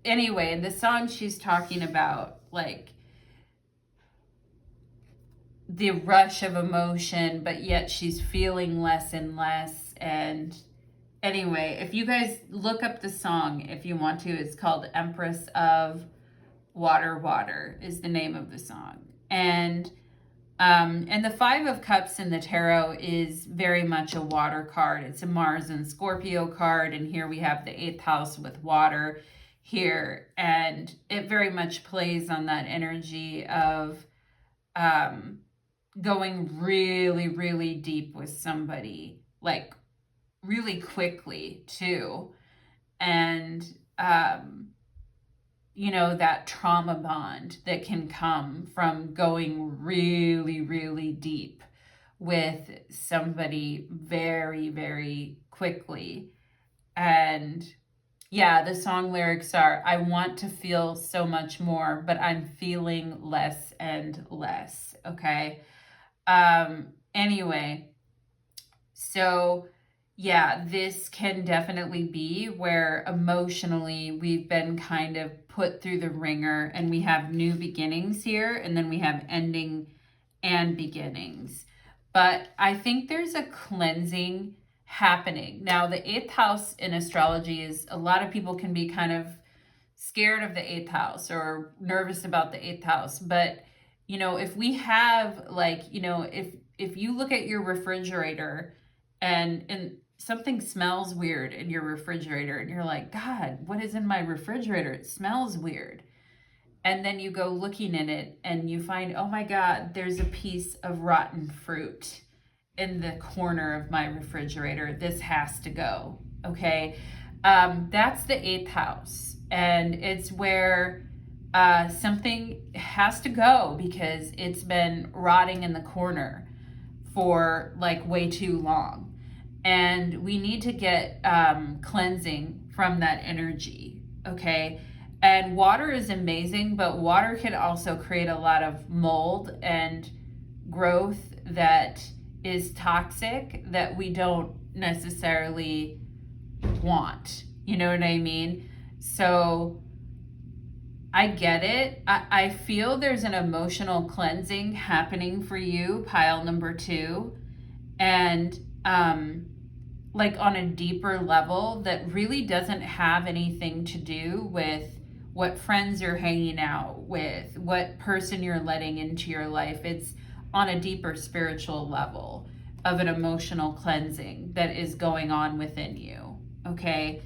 Anyway, in the song she's talking about like the rush of emotion, but yet she's feeling less and less. And anyway, if you guys look up the song, if you want to, it's called Empress of Water, Water is the name of the song. And the 5 of Cups in the tarot is very much a water card. It's a Mars and Scorpio card. And here we have the 8th house with water here. And it very much plays on that energy of going really, really deep with somebody, like really quickly too. And, you know, that trauma bond that can come from going really, really deep with somebody very, very quickly. And yeah, the song lyrics are, I want to feel so much more, but I'm feeling less and less. Okay. Anyway, so yeah, this can definitely be where emotionally we've been kind of put through the ringer, and we have new beginnings here, and then we have ending and beginnings. But I think there's a cleansing happening. Now, the 8th house in astrology is, a lot of people can be kind of scared of the 8th house or nervous about the 8th house. But, you know, if we have like, you know, if you look at your refrigerator and something smells weird in your refrigerator and you're like, God, what is in my refrigerator? It smells weird. And then you go looking in it and you find, oh my God, there's a piece of rotten fruit in the corner of my refrigerator. This has to go. Okay. That's the 8th house. And it's where something has to go because it's been rotting in the corner for like way too long. And we need to get cleansing from that energy, okay? And water is amazing, but water can also create a lot of mold and growth that is toxic that we don't necessarily want. You know what I mean? So I get it. I feel there's an emotional cleansing happening for you, pile number 2. And like on a deeper level that really doesn't have anything to do with what friends you're hanging out with, what person you're letting into your life. It's on a deeper spiritual level of an emotional cleansing that is going on within you, okay?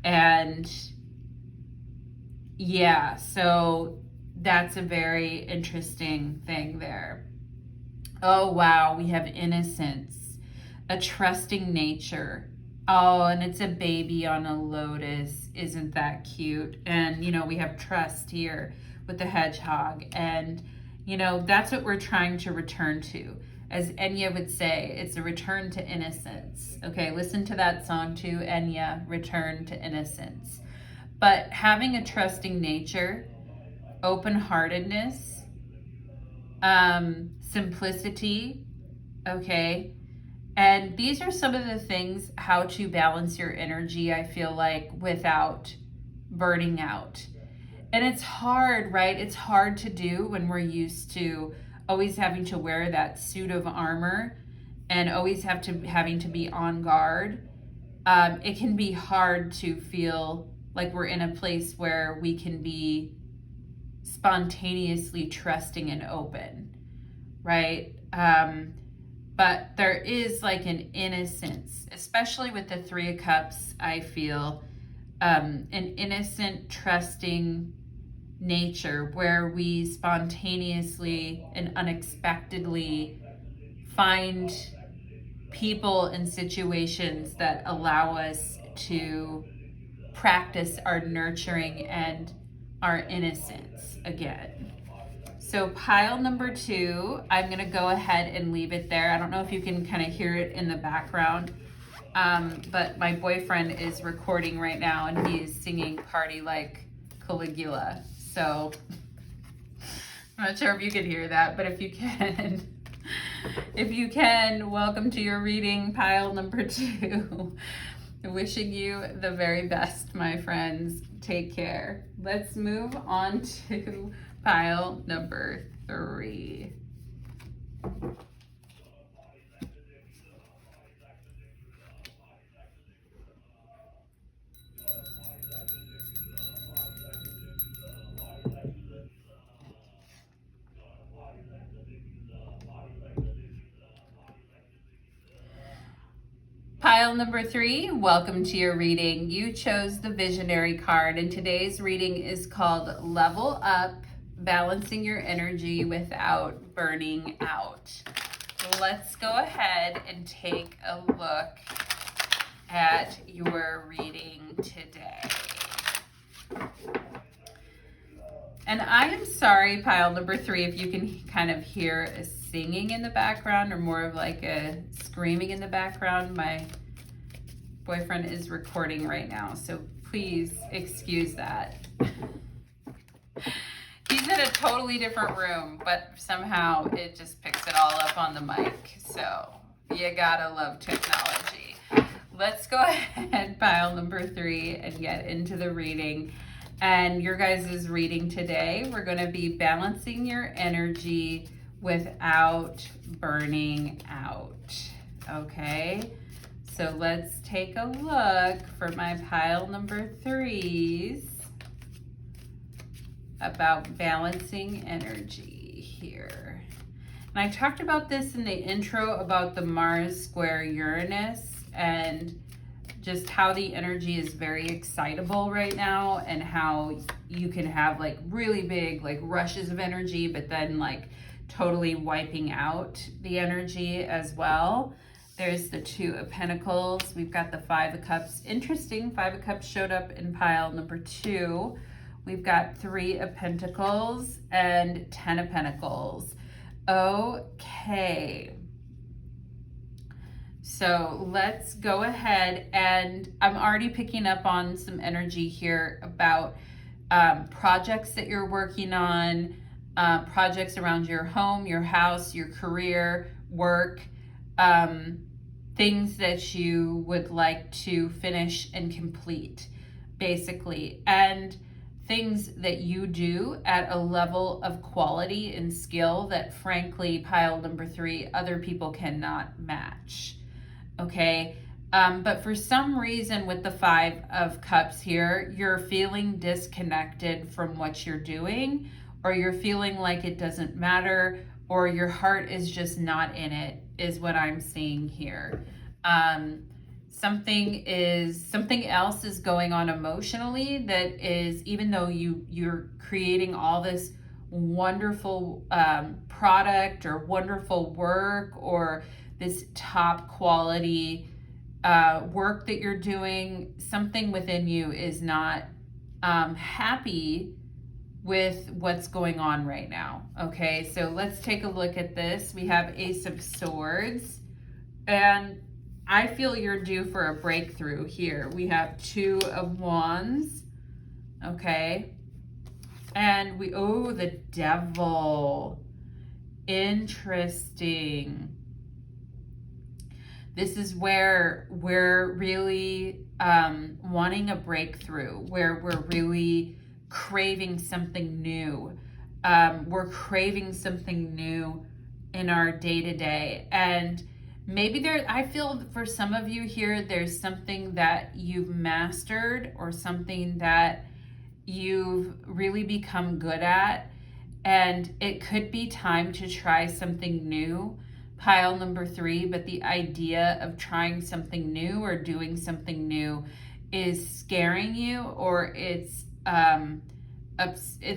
And Yeah, so that's a very interesting thing there. Oh, wow, we have innocence, a trusting nature. Oh, and it's a baby on a lotus. Isn't that cute? And, we have trust here with the hedgehog. And, that's what we're trying to return to. As Enya would say, it's a return to innocence. Okay, listen to that song too, Enya, Return to Innocence. But having a trusting nature, open-heartedness, simplicity, okay? And these are some of the things, how to balance your energy, I feel like, without burning out. And it's hard, right? It's hard to do when we're used to always having to wear that suit of armor and always having to be on guard. It can be hard to feel like we're in a place where we can be spontaneously trusting and open, right? But there is like an innocence, especially with the Three of Cups, I feel, an innocent, trusting nature where we spontaneously and unexpectedly find people and situations that allow us to practice our nurturing and our innocence again. So pile number 2, I'm going to go ahead and leave it there. I don't know if you can kind of hear it in the background, but my boyfriend is recording right now and he's singing Party Like Caligula. So I'm not sure if you can hear that, but if you can, welcome to your reading, pile number 2. Wishing you the very best, my friends. Take care. Let's move on to pile number 3. Pile number 3, welcome to your reading. You chose the Visionary card, and today's reading is called Level Up, Balancing Your Energy Without Burning Out. Let's go ahead and take a look at your reading today. And I am sorry, pile number 3, if you can kind of hear a singing in the background or more of like a screaming in the background. My boyfriend is recording right now, so please excuse that. He's in a totally different room, but somehow it just picks it all up on the mic. So you gotta love technology. Let's go ahead, pile number 3, and get into the reading. And your guys' reading today, we're going to be balancing your energy without burning out. Okay, so let's take a look for my pile number 3s about balancing energy here. And I talked about this in the intro about the Mars square Uranus and just how the energy is very excitable right now and how you can have like really big like rushes of energy, but then like totally wiping out the energy as well. There's the 2 of Pentacles. We've got the 5 of Cups. Interesting, 5 of Cups showed up in pile number 2. We've got 3 of Pentacles and 10 of Pentacles. Okay. So let's go ahead, and I'm already picking up on some energy here about projects that you're working on, projects around your home, your house, your career, work, things that you would like to finish and complete, basically, and things that you do at a level of quality and skill that, frankly, pile number 3, other people cannot match. Okay, but for some reason with the 5 of Cups here, you're feeling disconnected from what you're doing, or you're feeling like it doesn't matter, or your heart is just not in it, is what I'm seeing here. something else is going on emotionally that is, even though you're creating all this wonderful product or wonderful work or this top quality work that you're doing, something within you is not happy with what's going on right now. Okay, so let's take a look at this. We have Ace of Swords, and I feel you're due for a breakthrough here. We have Two of Wands, okay, and the Devil. Interesting. This is where we're really wanting a breakthrough, where we're really craving something new. We're craving something new in our day-to-day. And maybe I feel for some of you here, there's something that you've mastered or something that you've really become good at. And it could be time to try something new. Pile number 3, but the idea of trying something new or doing something new is scaring you, or it's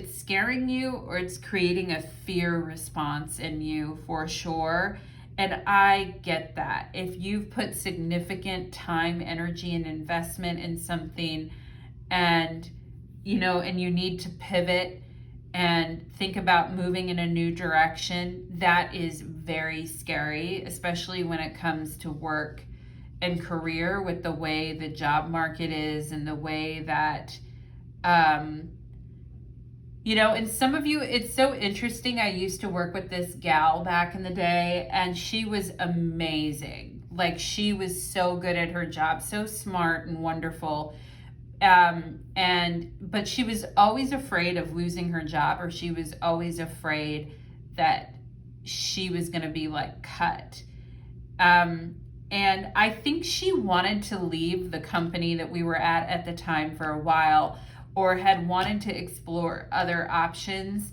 scaring you, or it's creating a fear response in you for sure. And I get that. If you've put significant time, energy, and investment in something, and you need to pivot and think about moving in a new direction, that is very scary, especially when it comes to work and career, with the way the job market is and the way that, and some of you, it's so interesting. I used to work with this gal back in the day, and she was amazing. Like, she was so good at her job, so smart and wonderful. But she was always afraid of losing her job, or she was always afraid that she was going to be cut. And I think she wanted to leave the company that we were at the time for a while, or had wanted to explore other options,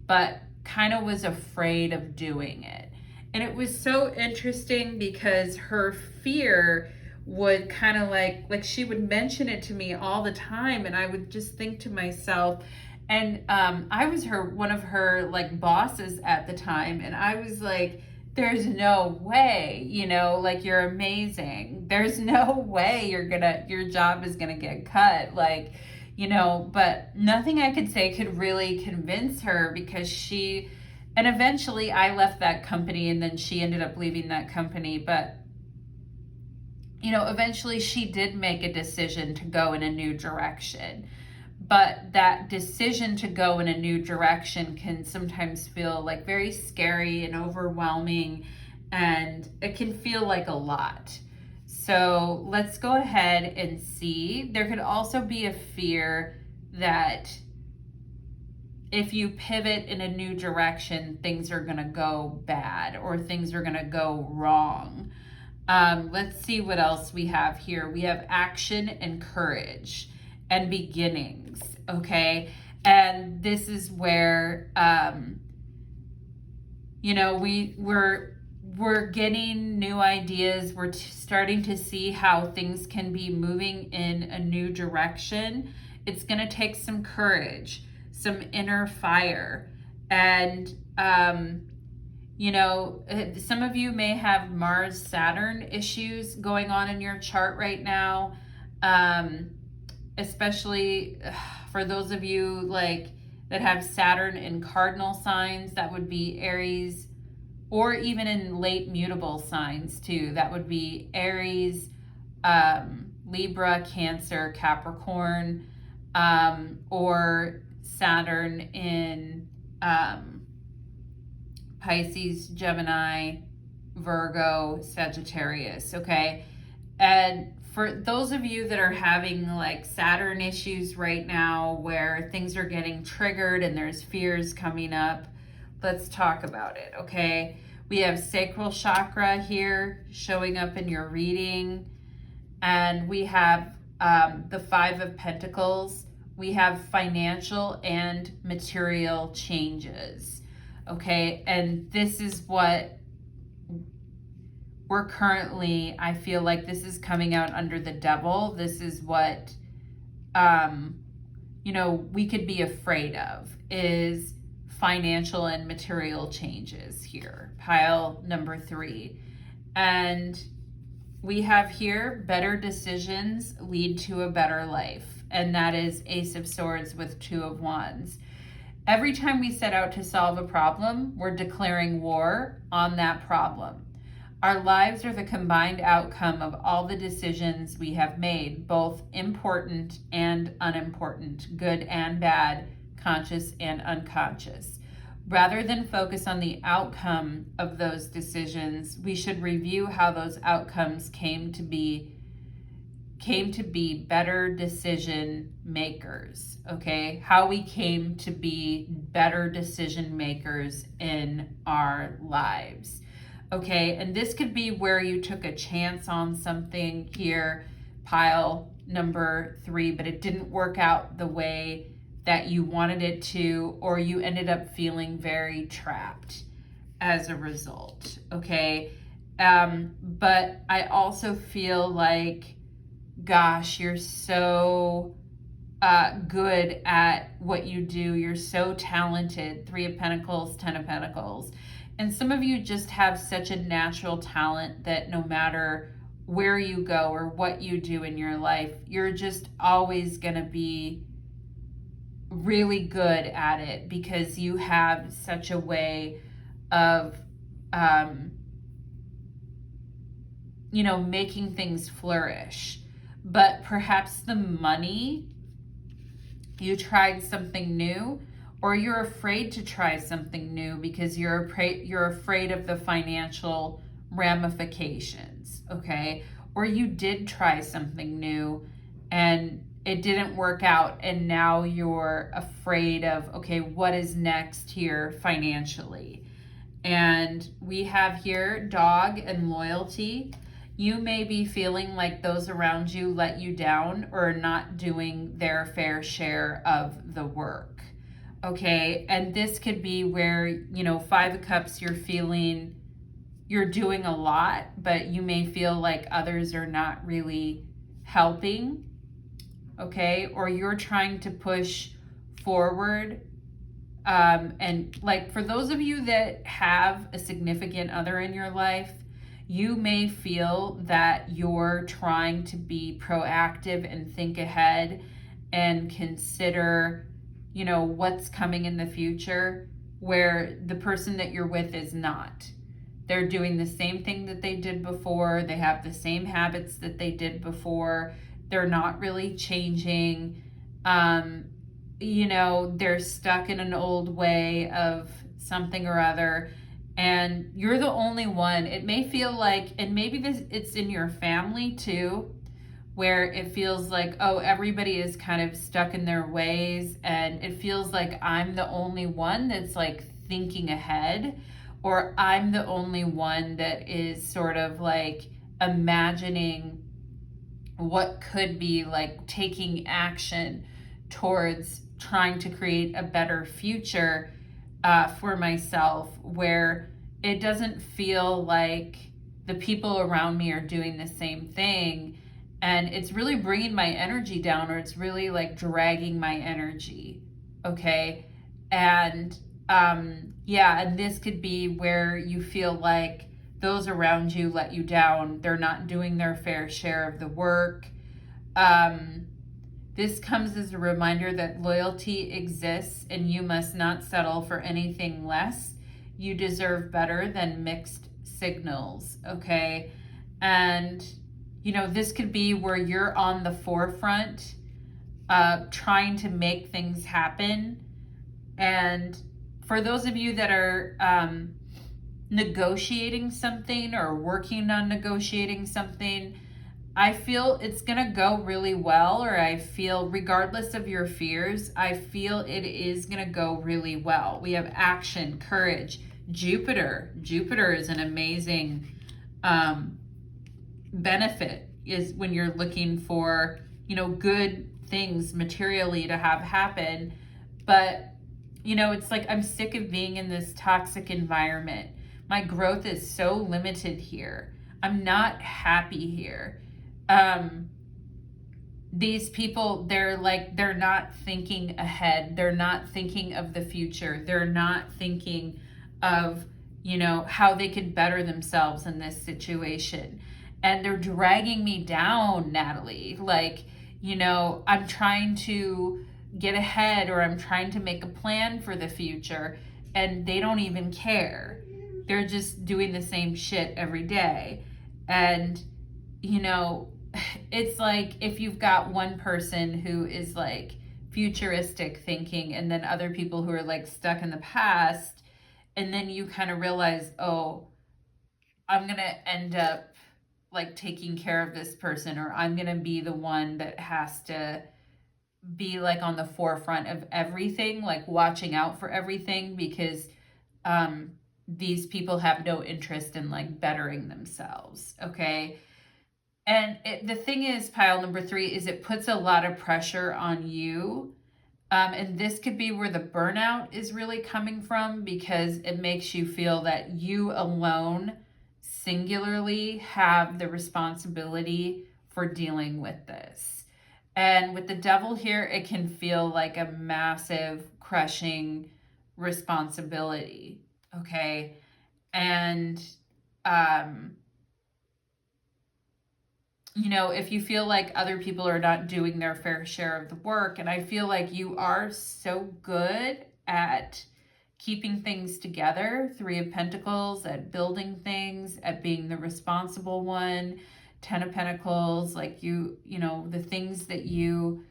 but kind of was afraid of doing it. And it was so interesting because her fear would kind of like she would mention it to me all the time, and I would just think to myself, and I was one of her bosses at the time, and I was like, there's no way, you're amazing, there's no way your job is gonna get cut, but nothing I could say could really convince her, because and eventually I left that company, and then she ended up leaving that company, but eventually she did make a decision to go in a new direction. But that decision to go in a new direction can sometimes feel very scary and overwhelming, and it can feel like a lot. So let's go ahead and see. There could also be a fear that if you pivot in a new direction, things are going to go bad, or things are going to go wrong. Let's see what else we have here. We have action and courage and beginnings, okay? And this is where, we're getting new ideas. We're starting to see how things can be moving in a new direction. It's going to take some courage, some inner fire, and some of you may have Mars-Saturn issues going on in your chart right now, especially for those of you that have Saturn in cardinal signs. That would be Aries, or even in late mutable signs too. That would be Aries, Libra, Cancer, Capricorn, or Saturn in Pisces, Gemini, Virgo, Sagittarius, okay? And for those of you that are having Saturn issues right now, where things are getting triggered and there's fears coming up, let's talk about it, okay? We have sacral chakra here showing up in your reading, and we have the 5 of Pentacles. We have financial and material changes. Okay, and this is what we're currently, I feel like this is coming out under the devil. This is what, we could be afraid of, is financial and material changes here. Pile number 3. And we have here, better decisions lead to a better life. And that is Ace of Swords with 2 of Wands. Every time we set out to solve a problem, we're declaring war on that problem. Our lives are the combined outcome of all the decisions we have made, both important and unimportant, good and bad, conscious and unconscious. Rather than focus on the outcome of those decisions, we should review how those outcomes came to be better decision makers, okay? How we came to be better decision makers in our lives, okay? And this could be where you took a chance on something here, pile number 3, but it didn't work out the way that you wanted it to, or you ended up feeling very trapped as a result, okay? But I also feel like, gosh, you're so good at what you do. You're so talented. 3 of Pentacles, 10 of Pentacles. And some of you just have such a natural talent that no matter where you go or what you do in your life, you're just always going to be really good at it, because you have such a way of making things flourish. But perhaps the money, you tried something new, or you're afraid to try something new because you're afraid of the financial ramifications, okay? Or you did try something new and it didn't work out, and now you're afraid of, okay, what is next here financially? And we have here dog and loyalty. You may be feeling like those around you let you down or are not doing their fair share of the work, okay? And this could be where, 5 of Cups, you're feeling you're doing a lot, but you may feel like others are not really helping, okay? Or you're trying to push forward. And like for those of you that have a significant other in your life, you may feel that you're trying to be proactive and think ahead and consider, what's coming in the future, where the person that you're with is not. They're doing the same thing that they did before. They have the same habits that they did before. They're not really changing. They're stuck in an old way of something or other. And you're the only one. It may feel like, and maybe it's in your family too, where it feels like, oh, everybody is kind of stuck in their ways, and it feels like I'm the only one that's like thinking ahead, or I'm the only one that is sort of like imagining what could be, like taking action towards trying to create a better future for myself, where it doesn't feel like the people around me are doing the same thing, and it's really bringing my energy down, or it's really like dragging my energy, okay? And and this could be where you feel like those around you let you down. They're not doing their fair share of the work. This comes as a reminder that loyalty exists and you must not settle for anything less. You deserve better than mixed signals, okay? And, this could be where you're on the forefront trying to make things happen. And for those of you that are negotiating something or working on negotiating something, I feel it's going to go really well, or I feel regardless of your fears, I feel it is going to go really well. We have action, courage, Jupiter. Jupiter is an amazing benefit, is when you're looking for, good things materially to have happen. But, it's like, I'm sick of being in this toxic environment. My growth is so limited here. I'm not happy here. These people, they're not thinking ahead. They're not thinking of the future. They're not thinking of, how they could better themselves in this situation. And they're dragging me down, Natalie. I'm trying to get ahead, or I'm trying to make a plan for the future, and they don't even care. They're just doing the same shit every day. And, it's like if you've got one person who is like futuristic thinking, and then other people who are like stuck in the past, and then you kind of realize, oh, I'm going to end up like taking care of this person, or I'm going to be the one that has to be like on the forefront of everything, like watching out for everything, because these people have no interest in like bettering themselves. Okay. And the thing is, pile number 3, is it puts a lot of pressure on you. And this could be where the burnout is really coming from, because it makes you feel that you alone, singularly, have the responsibility for dealing with this. And with the devil here, it can feel like a massive, crushing responsibility. Okay. And, if you feel like other people are not doing their fair share of the work, and I feel like you are so good at keeping things together, 3 of Pentacles, at building things, at being the responsible one, 10 of Pentacles, like the things that you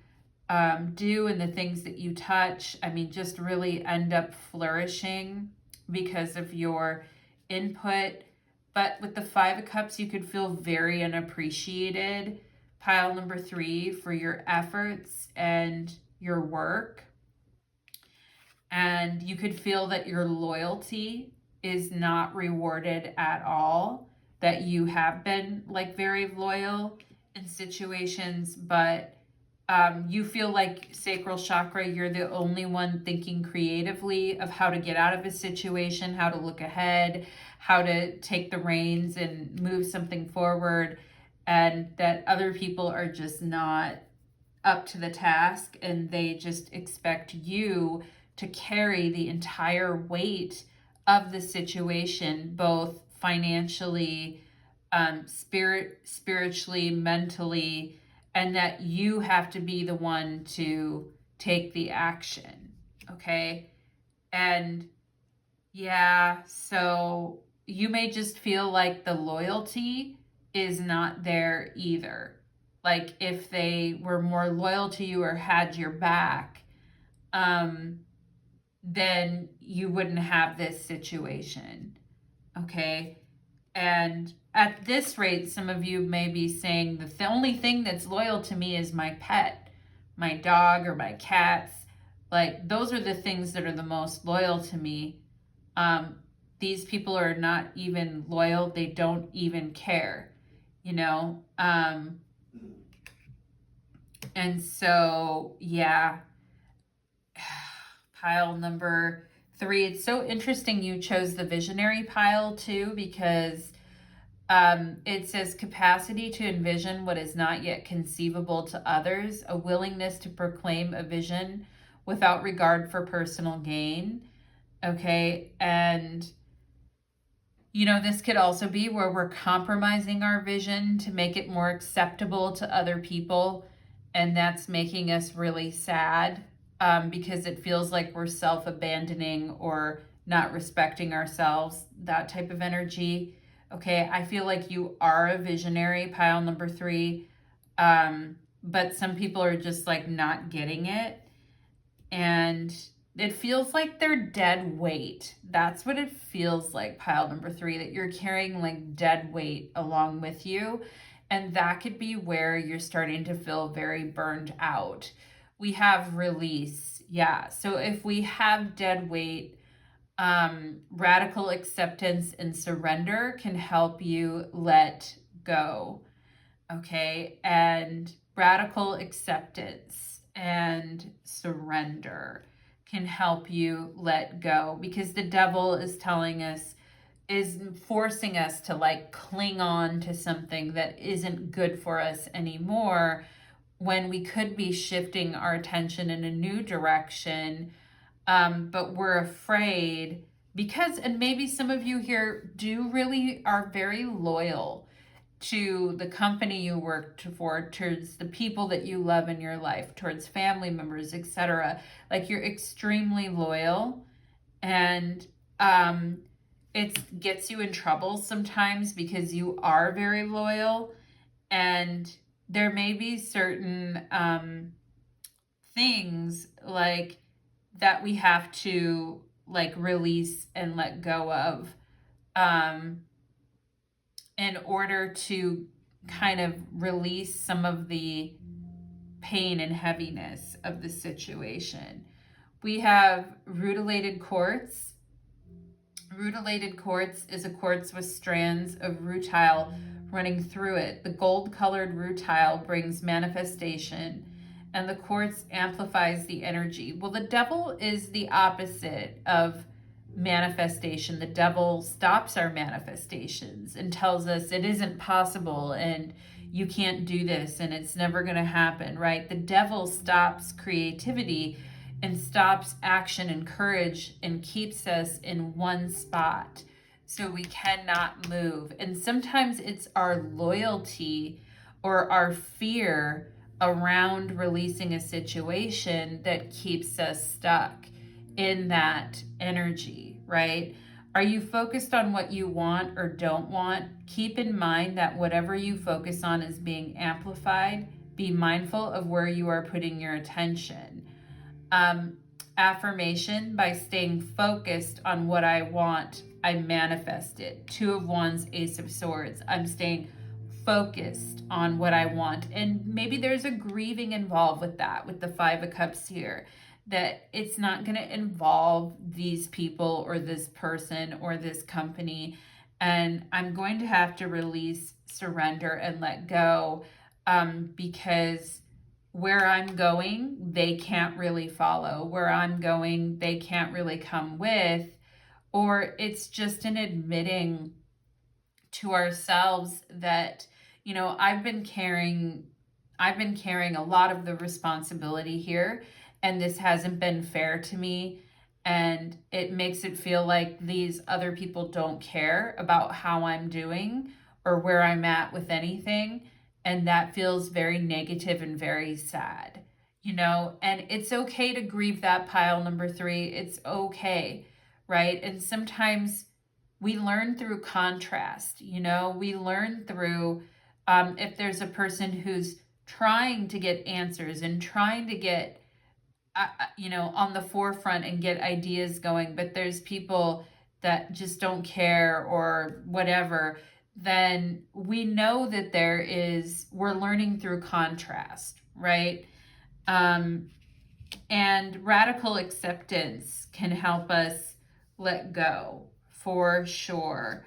do and the things that you touch, just really end up flourishing because of your input. But with the 5 of Cups, you could feel very unappreciated, pile number 3, for your efforts and your work. And you could feel that your loyalty is not rewarded at all, that you have been like very loyal in situations, but you feel like sacral chakra, you're the only one thinking creatively of how to get out of a situation, how to look ahead, how to take the reins and move something forward, and that other people are just not up to the task, and they just expect you to carry the entire weight of the situation, both financially, spiritually, mentally, and that you have to be the one to take the action. Okay. And yeah, so you may just feel like the loyalty is not there either. Like if they were more loyal to you or had your back, then you wouldn't have this situation. Okay. And at this rate, some of you may be saying the only thing that's loyal to me is my pet, my dog, or my cats. Like those are the things that are the most loyal to me. These people are not even loyal. They don't even care, and so, yeah, pile number 3. It's so interesting you chose the visionary pile too, because it says capacity to envision what is not yet conceivable to others, a willingness to proclaim a vision without regard for personal gain. Okay. And, this could also be where we're compromising our vision to make it more acceptable to other people. And that's making us really sad, because it feels like we're self-abandoning or not respecting ourselves, that type of energy. Okay, I feel like you are a visionary, pile number 3, but some people are just like not getting it. And it feels like they're dead weight. That's what it feels like, pile number 3, that you're carrying like dead weight along with you. And that could be where you're starting to feel very burned out. We have release. Yeah. So if we have dead weight, radical acceptance and surrender can help you let go. Okay. And radical acceptance and surrender can help you let go, because the devil is telling us is forcing us to like cling on to something that isn't good for us anymore, when we could be shifting our attention in a new direction. But we're afraid because, and maybe some of you here are very loyal to the company you work for, towards the people that you love in your life, towards family members, etc. Like you're extremely loyal, and it gets you in trouble sometimes because you are very loyal, and there may be certain things like that we have to like release and let go of in order to kind of release some of the pain and heaviness of the situation. We have rutilated quartz. Rutilated quartz is a quartz with strands of rutile running through it. The gold-colored rutile brings manifestation, and the quartz amplifies the energy. Well, the devil is the opposite of manifestation. The devil stops our manifestations and tells us it isn't possible and you can't do this and it's never going to happen, right? The devil stops creativity and stops action and courage and keeps us in one spot so we cannot move. And sometimes it's our loyalty or our fear around releasing a situation that keeps us stuck in that energy, right? Are you focused on what you want or don't want? Keep in mind that whatever you focus on is being amplified. Be mindful of where you are putting your attention. Affirmation: by staying focused on what I want, I manifest it. Two of Wands, Ace of Swords. I'm staying focused on what I want. And maybe there's a grieving involved with that, with the Five of Cups here, that it's not going to involve these people or this person or this company. And I'm going to have to release, surrender, and let go, because where I'm going, they can't really follow. Where I'm going, they can't really come with. Or it's just an admitting to ourselves that, you know, I've been carrying a lot of the responsibility here, and this hasn't been fair to me, and it makes it feel like these other people don't care about how I'm doing or where I'm at with anything, and that feels very negative and very sad, you know. And it's okay to grieve that, pile number 3. It's okay, right? And sometimes we learn through contrast, you know. We learn through if there's a person who's trying to get answers and trying to get, on the forefront and get ideas going, but there's people that just don't care or whatever, then we know that we're learning through contrast, right? And radical acceptance can help us let go for sure.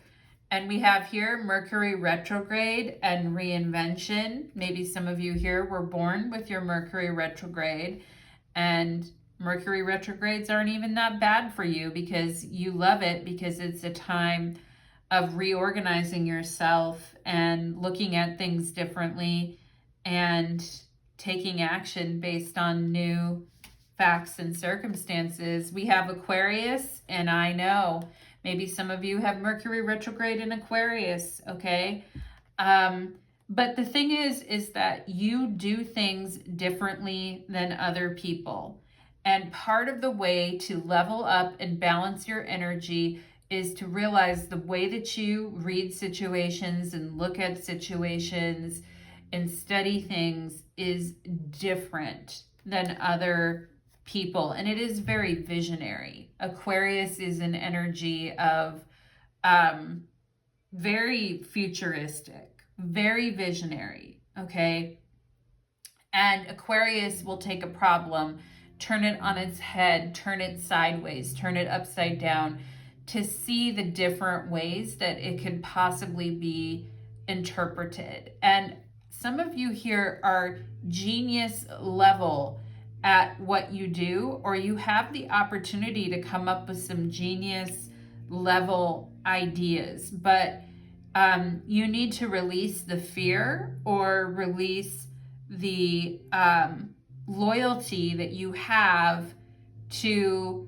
And we have here Mercury retrograde and reinvention. Maybe some of you here were born with your Mercury retrograde, and Mercury retrogrades aren't even that bad for you because you love it, because it's a time of reorganizing yourself and looking at things differently and taking action based on new facts and circumstances. We have Aquarius, and I know maybe some of you have Mercury retrograde in Aquarius, okay? But the thing is that you do things differently than other people. And part of the way to level up and balance your energy is to realize the way that you read situations and look at situations and study things is different than other people. And it is very visionary. Aquarius is an energy of very futuristic, very visionary, okay? And Aquarius will take a problem, turn it on its head, turn it sideways, turn it upside down to see the different ways that it could possibly be interpreted. And some of you here are genius level at what you do, or you have the opportunity to come up with some genius level ideas, but you need to release the fear or release the loyalty that you have to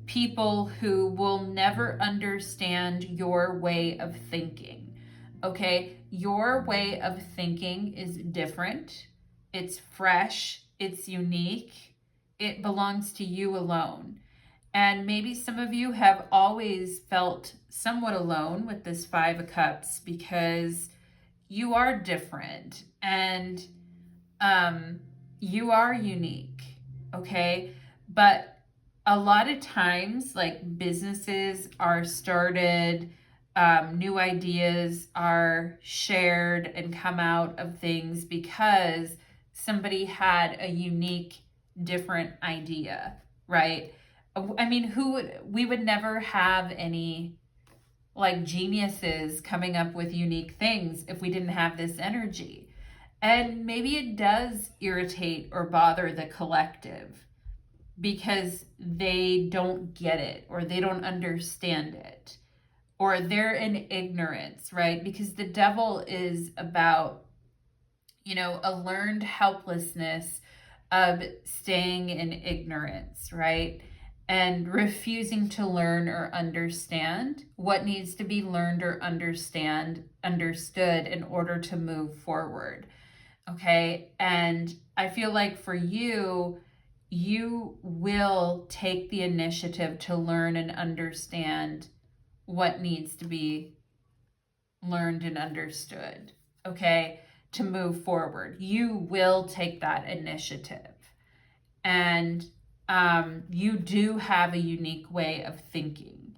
people who will never understand your way of thinking. Okay? Your way of thinking is different. It's fresh. It's unique. It belongs to you alone. And maybe some of you have always felt somewhat alone with this Five of Cups because you are different and you are unique, okay? But a lot of times, like, businesses are started, new ideas are shared and come out of things because somebody had a unique, different idea, right? I mean, we would never have any like geniuses coming up with unique things if we didn't have this energy. And maybe it does irritate or bother the collective because they don't get it or they don't understand it or they're in ignorance, right? Because the devil is about, a learned helplessness of staying in ignorance, right? And refusing to learn or understand what needs to be learned or understood in order to move forward. Okay. And I feel like for you, you will take the initiative to learn and understand what needs to be learned and understood. Okay. To move forward. You will take that initiative. And you do have a unique way of thinking.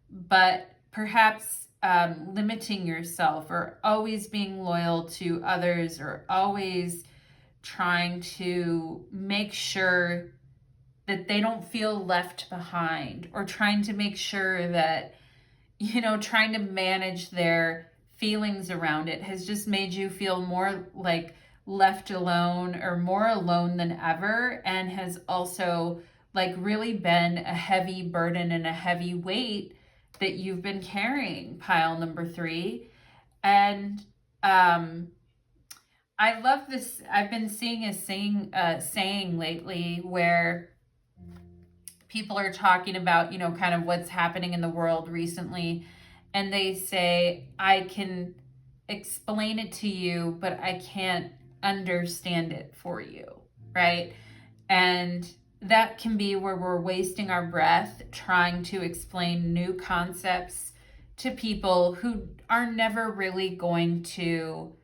But perhaps limiting yourself or always being loyal to others or always trying to make sure that they don't feel left behind or trying to make sure that, trying to manage their feelings around it has just made you feel more like left alone or more alone than ever, and has also like really been a heavy burden and a heavy weight that you've been carrying, pile number 3. And I love this. I've been seeing a saying lately where people are talking about, kind of what's happening in the world recently. And they say, I can explain it to you, but I can't understand it for you, right? And that can be where we're wasting our breath trying to explain new concepts to people who are never really going to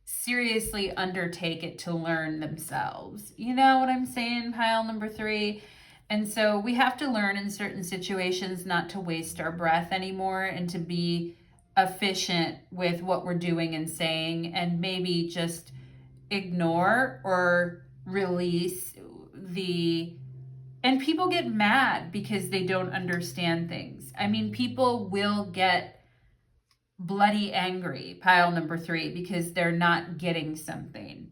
seriously undertake it to learn themselves. You know what I'm saying, pile number 3? And so we have to learn in certain situations not to waste our breath anymore and to be efficient with what we're doing and saying, and maybe just ignore or release and people get mad because they don't understand things. I mean, people will get bloody angry, pile number 3, because they're not getting something.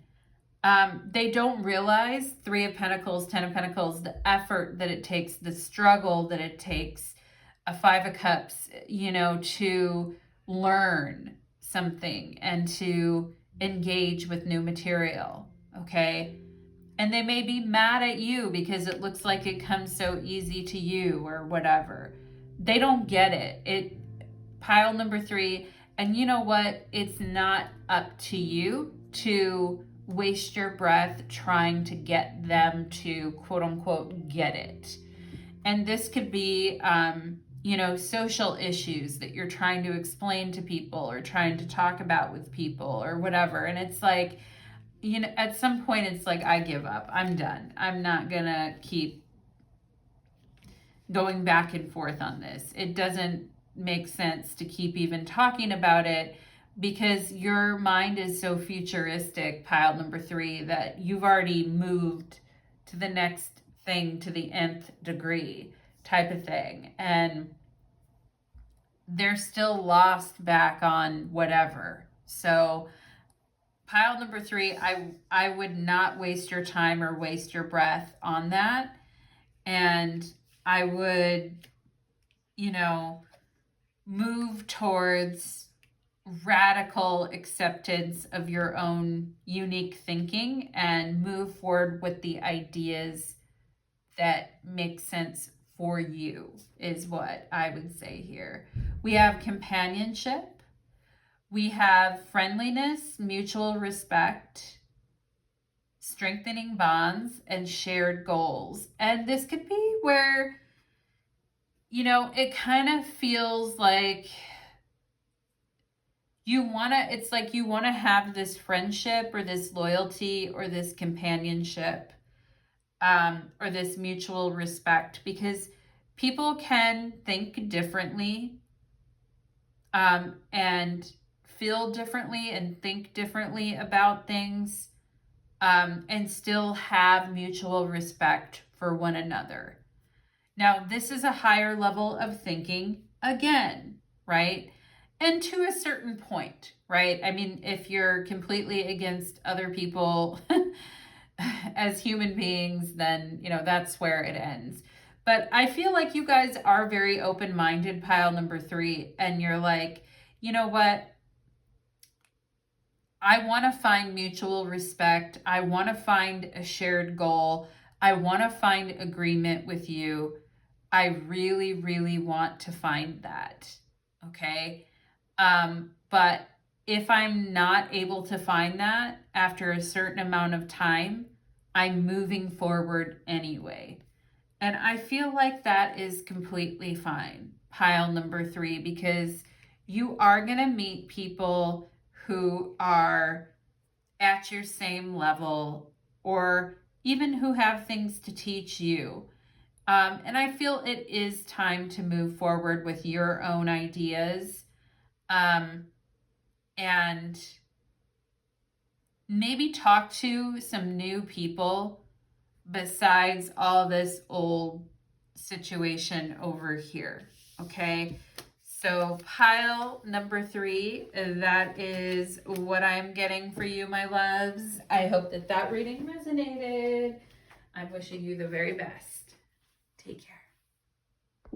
They don't realize 3 of Pentacles, 10 of Pentacles, the effort that it takes, the struggle that it takes, a 5 of Cups, to learn something and to engage with new material. Okay. And they may be mad at you because it looks like it comes so easy to you or whatever. They don't get it. Pile number 3. And you know what? It's not up to you to waste your breath trying to get them to quote unquote get it. And this could be, social issues that you're trying to explain to people or trying to talk about with people or whatever. And it's like, at some point it's like, I give up. I'm done. I'm not gonna keep going back and forth on this. It doesn't make sense to keep even talking about it because your mind is so futuristic, pile number 3, that you've already moved to the next thing to the nth degree type of thing. And they're still lost back on whatever. So pile number 3, I would not waste your time or waste your breath on that. And I would move towards radical acceptance of your own unique thinking and move forward with the ideas that make sense for you, is what I would say here. We have companionship. We have friendliness, mutual respect, strengthening bonds, and shared goals. And this could be where, it kind of feels like it's like you want to have this friendship or this loyalty or this companionship, or this mutual respect, because people can think differently, and feel differently and think differently about things, and still have mutual respect for one another. Now, this is a higher level of thinking again, right? And to a certain point, right? I mean, if you're completely against other people as human beings, then, that's where it ends. But I feel like you guys are very open-minded, pile number 3, and you're like, you know what? I want to find mutual respect. I want to find a shared goal. I want to find agreement with you. I really, really want to find that. Okay. But if I'm not able to find that after a certain amount of time, I'm moving forward anyway. And I feel like that is completely fine, pile number 3, because you are going to meet people who are at your same level, or even who have things to teach you. And I feel it is time to move forward with your own ideas, and maybe talk to some new people besides all this old situation over here. Okay. So pile number 3, that is what I'm getting for you, my loves. I hope that reading resonated. I'm wishing you the very best. Take care.